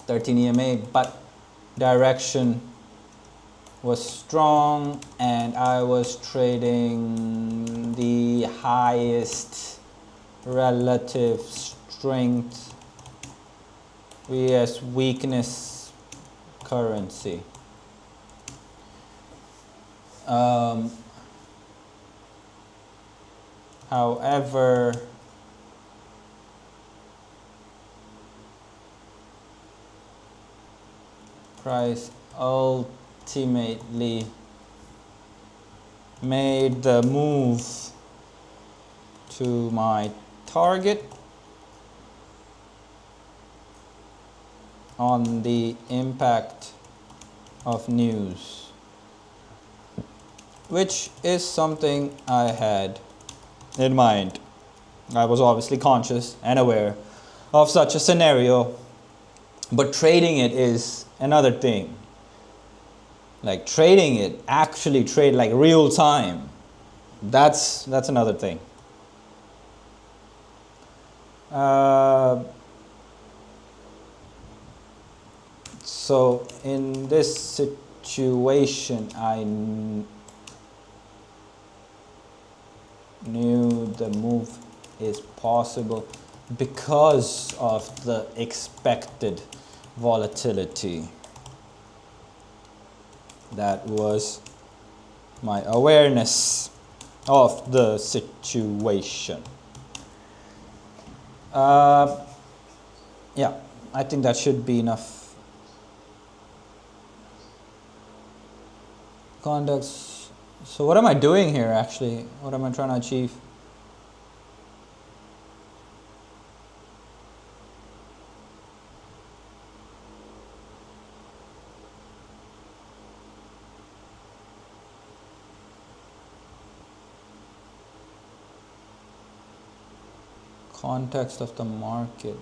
13 EMA, but direction was strong and I was trading the highest relative strength vs weakness currency. However, price ultimately made the move to my target on the impact of news, which is something I had in mind. I was obviously conscious and aware of such a scenario, but trading it is another thing. Like trading it, actually trade like real time, that's another thing. So in this situation, I knew the move is possible because of the expected volatility. That was my awareness of the situation. Yeah, I think that should be enough Context. So what am I doing here actually? What am I trying to achieve? Context of the market.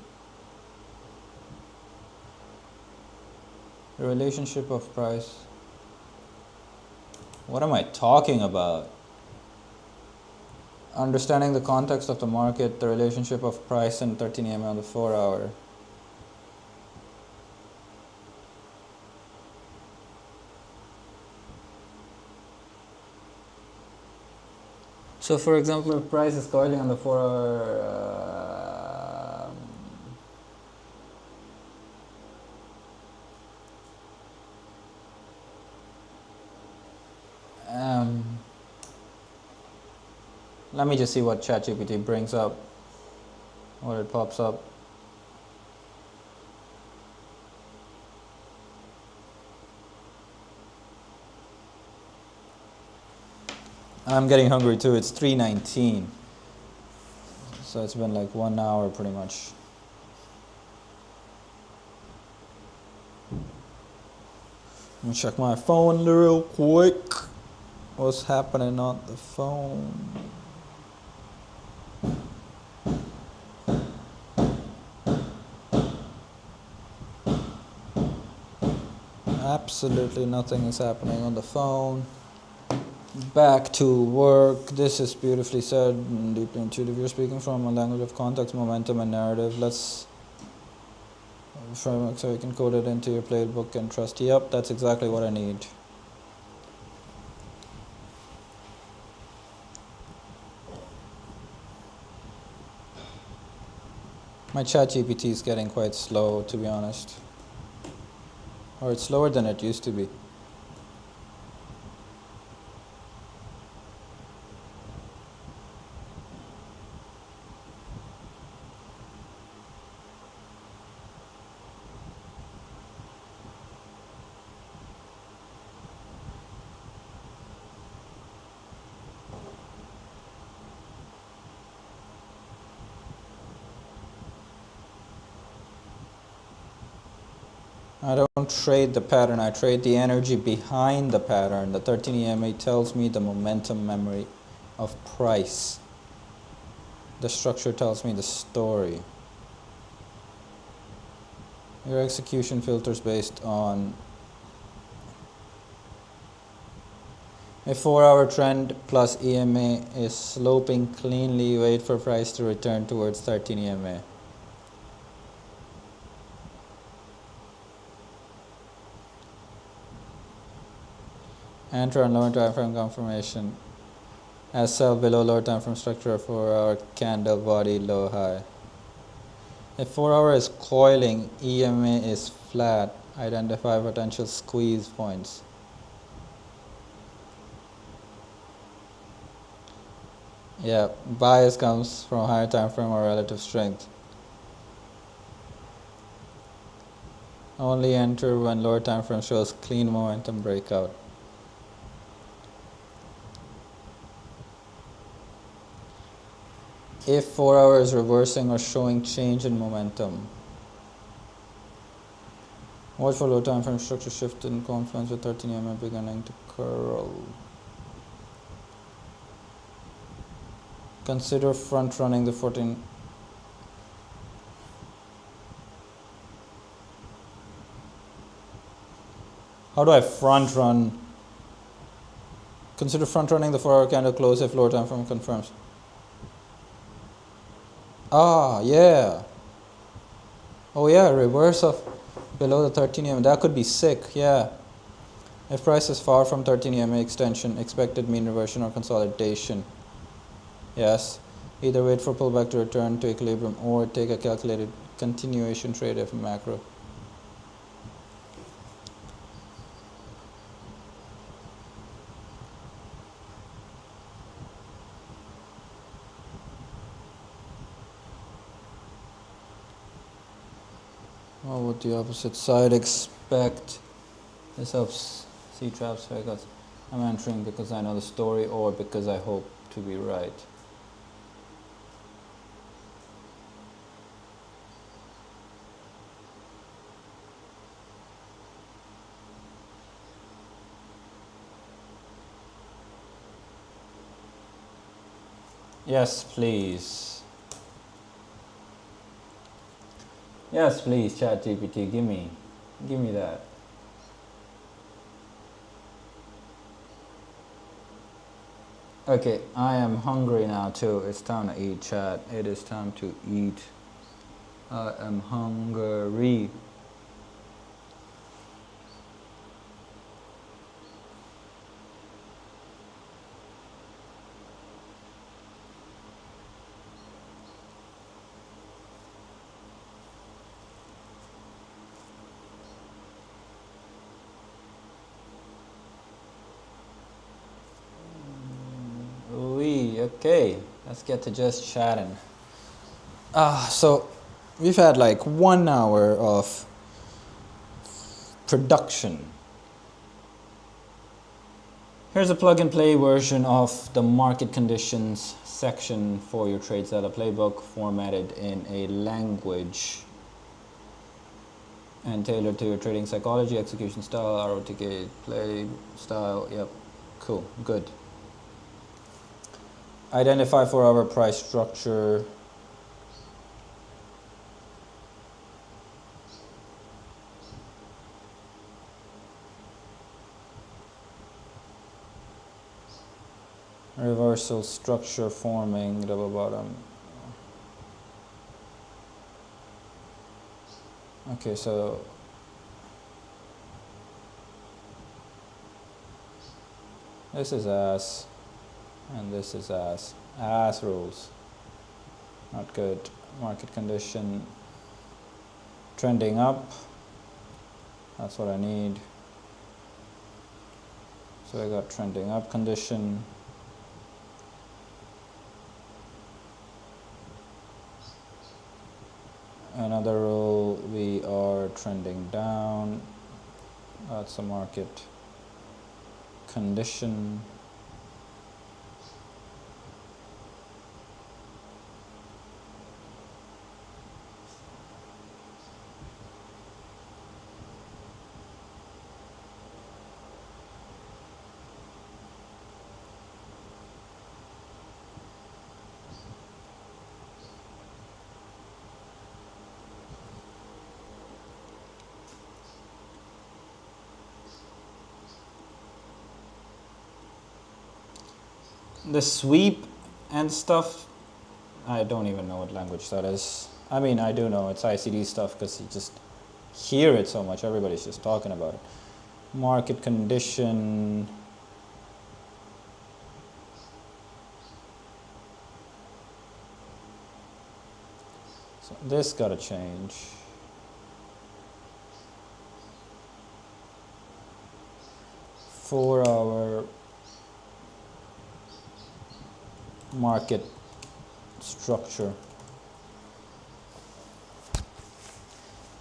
The relationship of price. What am I talking about? Understanding the context of the market, the relationship of price and 13 EMA on the 4 hour. So for example, if price is coiling on the 4 hour, let me just see what ChatGPT brings up, what it pops up. I'm getting hungry too. It's 3:19, so it's been like 1 hour pretty much. Let me check my phone real quick. What's happening on the phone? Absolutely nothing is happening on the phone. Back to work. This is beautifully said and deeply intuitive. You're speaking from a language of context, momentum, and narrative. Let's framework so you can code it into your playbook and trust. Yep, that's exactly what I need. My chat GPT is getting quite slow, to be honest. Or it's slower than it used to be. I don't trade the pattern, I trade the energy behind the pattern. The 13 EMA tells me the momentum memory of price. The structure tells me the story. Your execution filters based on a 4 hour trend plus EMA is sloping cleanly. Wait for price to return towards 13 EMA. Enter on lower time frame confirmation as sell below lower time frame structure 4 hour candle body low high. If 4 hour is coiling, EMA is flat. Identify potential squeeze points. Yeah, bias comes from higher time frame or relative strength. Only enter when lower time frame shows clean momentum breakout. If 4 hour is reversing or showing change in momentum. Watch for low time frame structure shift in confluence with 13 EMA beginning to curl. Consider front running the 14. How do I front run? Consider front running the 4 hour candle close if lower time frame confirms. Ah, yeah. Oh yeah, reverse of below the 13 EMA. That could be sick, yeah. If price is far from 13 EMA extension, expected mean reversion or consolidation. Yes. Either wait for pullback to return to equilibrium or take a calculated continuation trade if macro. What would the opposite side expect? This helps see traps, haircuts. I'm entering because I know the story or because I hope to be right. Yes, please. Yes, please, ChatGPT, give me that. Okay, I am hungry now too. It's time to eat, chat. It is time to eat. I am hungry. Okay, let's get to just chatting. So we've had like 1 hour of production. Here's a plug and play version of the market conditions section for your trade setup playbook, formatted in a language and tailored to your trading psychology, execution style, ROTK play style. Yep, cool, good. Identify 4-hour price structure. Reversal structure forming, double bottom. Okay, so this is ass and this is ass. Ass rules. Not good. Market condition trending up. That's what I need. So I got trending up condition. Another rule, we are trending down. That's a market condition. The sweep and stuff, I don't even know what language that is. I mean, I do know it's ICD stuff because you just hear it so much. Everybody's just talking about it. Market condition. So this gotta change. Four-hour market structure.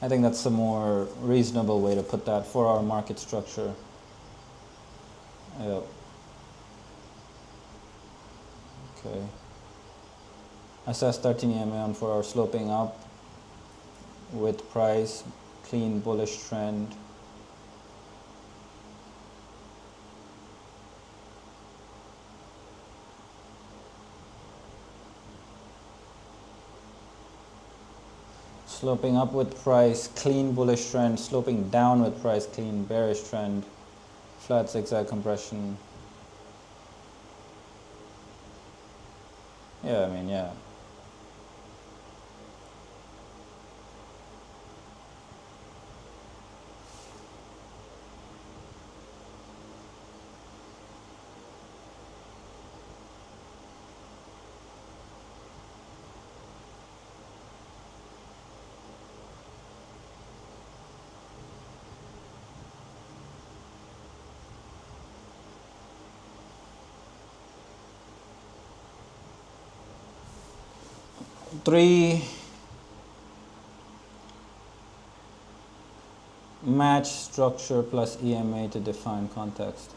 I think that's a more reasonable way to put that. 4-hour market structure. Yep. Okay. Assess 13 EMA on 4-hour sloping up with price, clean bullish trend. Sloping up with price, clean bullish trend, sloping down with price, clean bearish trend, flat zigzag compression. Yeah, I mean, yeah. Three, match structure plus EMA to define context.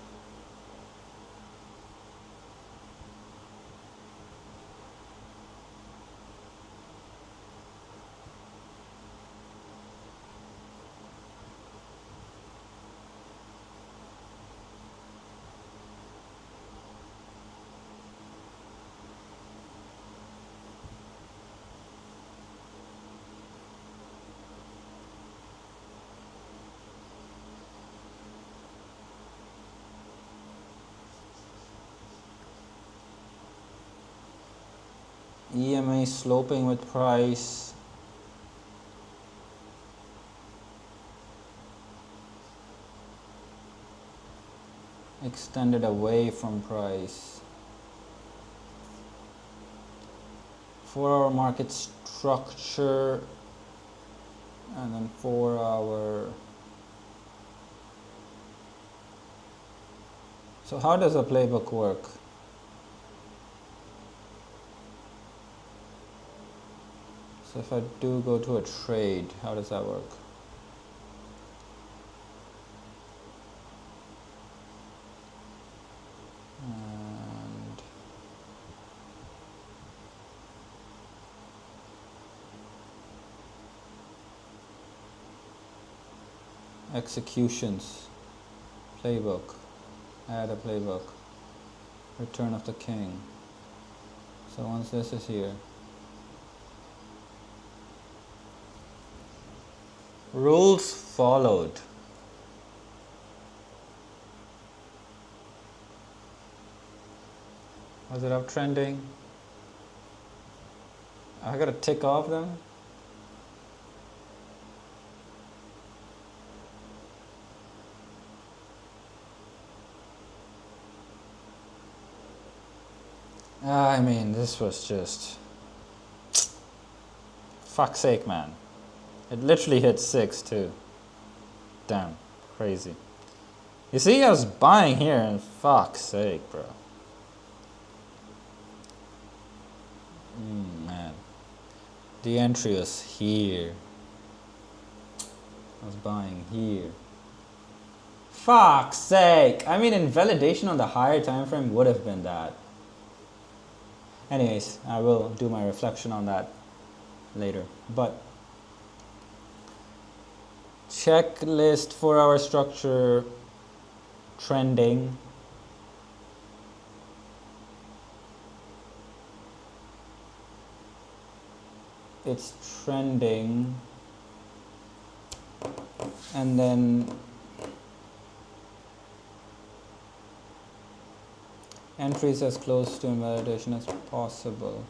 EMA sloping with price. Extended away from price. 4-hour market structure, and then 4-hour. So how does a playbook work? So if I do go to a trade, how does that work? And executions, playbook, add a playbook, return of the king. So once this is here, rules followed. Was it uptrending? I gotta tick off them. I mean, this was just fuck's sake, man. It literally hit 6 too. Damn, crazy. You see, I was buying here, and fuck's sake, bro. Man, the entry was here. I was buying here. Fuck's sake. I mean, invalidation on the higher time frame would have been that. Anyways, I will do my reflection on that later. But checklist 4-hour structure trending. It's trending, and then entries as close to invalidation as possible.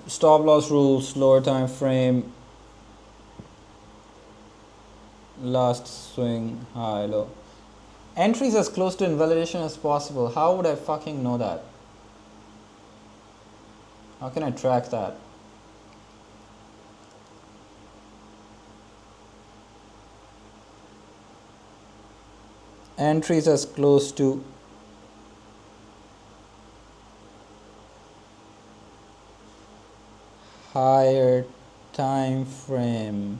Stop loss rules, lower time frame, last swing, high, low. Entries as close to invalidation as possible. How would I fucking know that? How can I track that? Entries as close to higher time frame.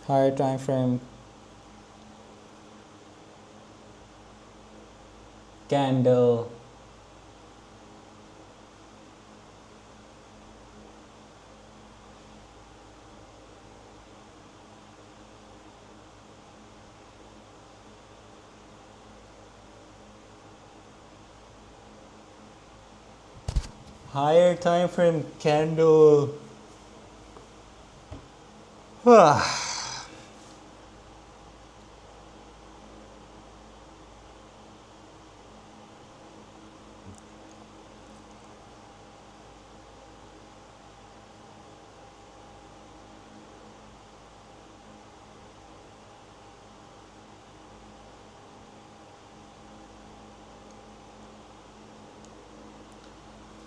Higher time frame candle. Higher time frame candle.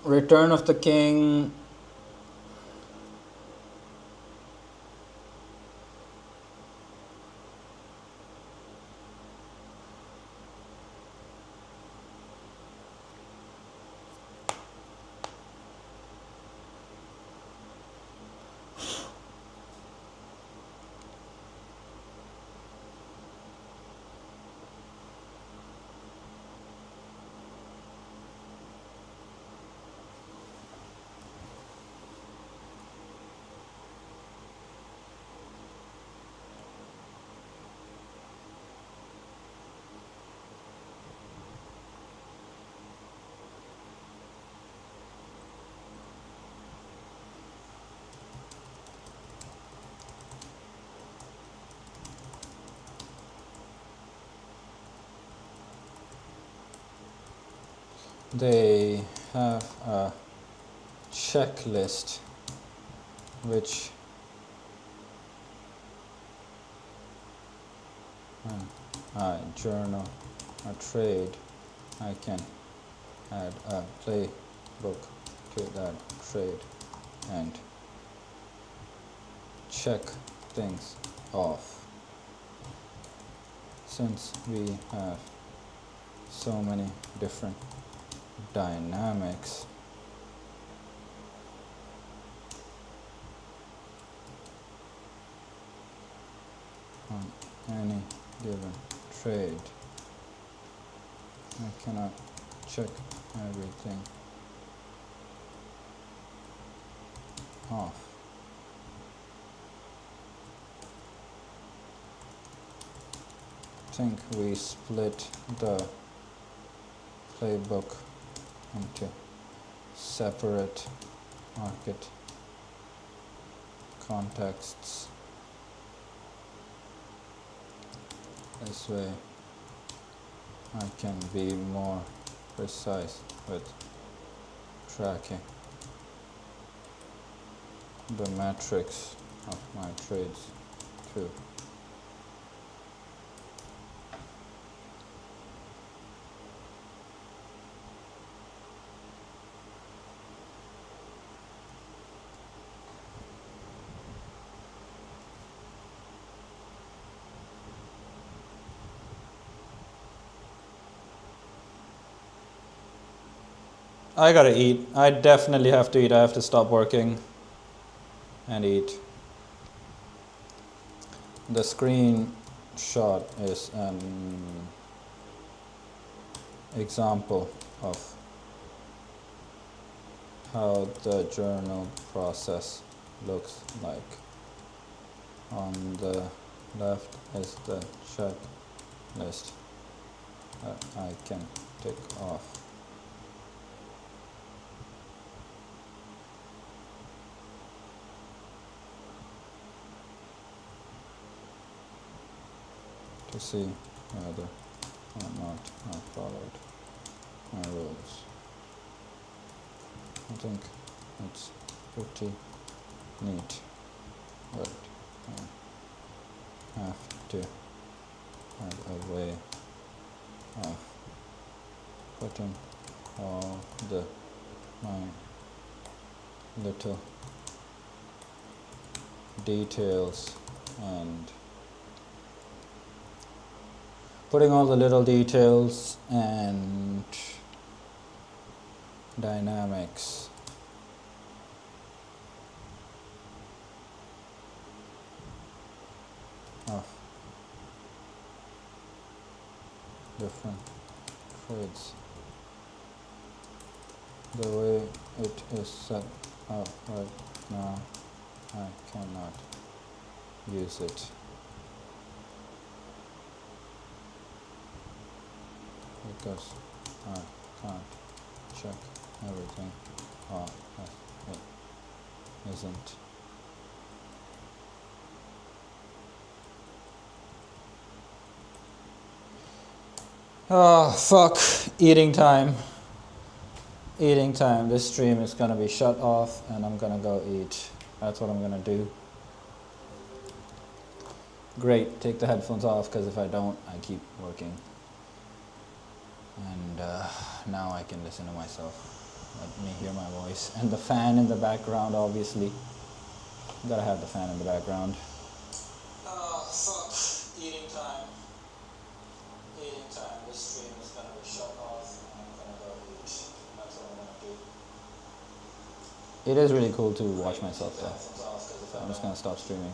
Return of the king. they have a checklist which when I journal a trade, I can add a playbook to that trade and check things off. Since we have so many different dynamics, on any given trade, I cannot check everything off. I think we split the playbook into separate market contexts. This way I can be more precise with tracking the metrics of my trades too. I gotta eat. I definitely have to eat. I have to stop working and eat. The screenshot is an example of how the journal process looks like. On the left is the checklist that I can tick off. To see whether or not I followed my rules. I think it's pretty neat, but I have to find a way of putting all my little details and dynamics of different trades. The way it is set up right now, I cannot use it. Because I can't check everything off as it isn't. Oh, fuck. Eating time. This stream is gonna be shut off and I'm gonna go eat. That's what I'm gonna do. Great, take the headphones off because if I don't, I keep working. And now I can listen to myself. Let me hear my voice. And the fan in the background, obviously. Gotta have the fan in the background. Oh, fuck. Eating time. This stream is gonna be shut off and I'm gonna go eat. That's what I'm gonna do. It is really cool to watch myself though. I'm just gonna stop streaming.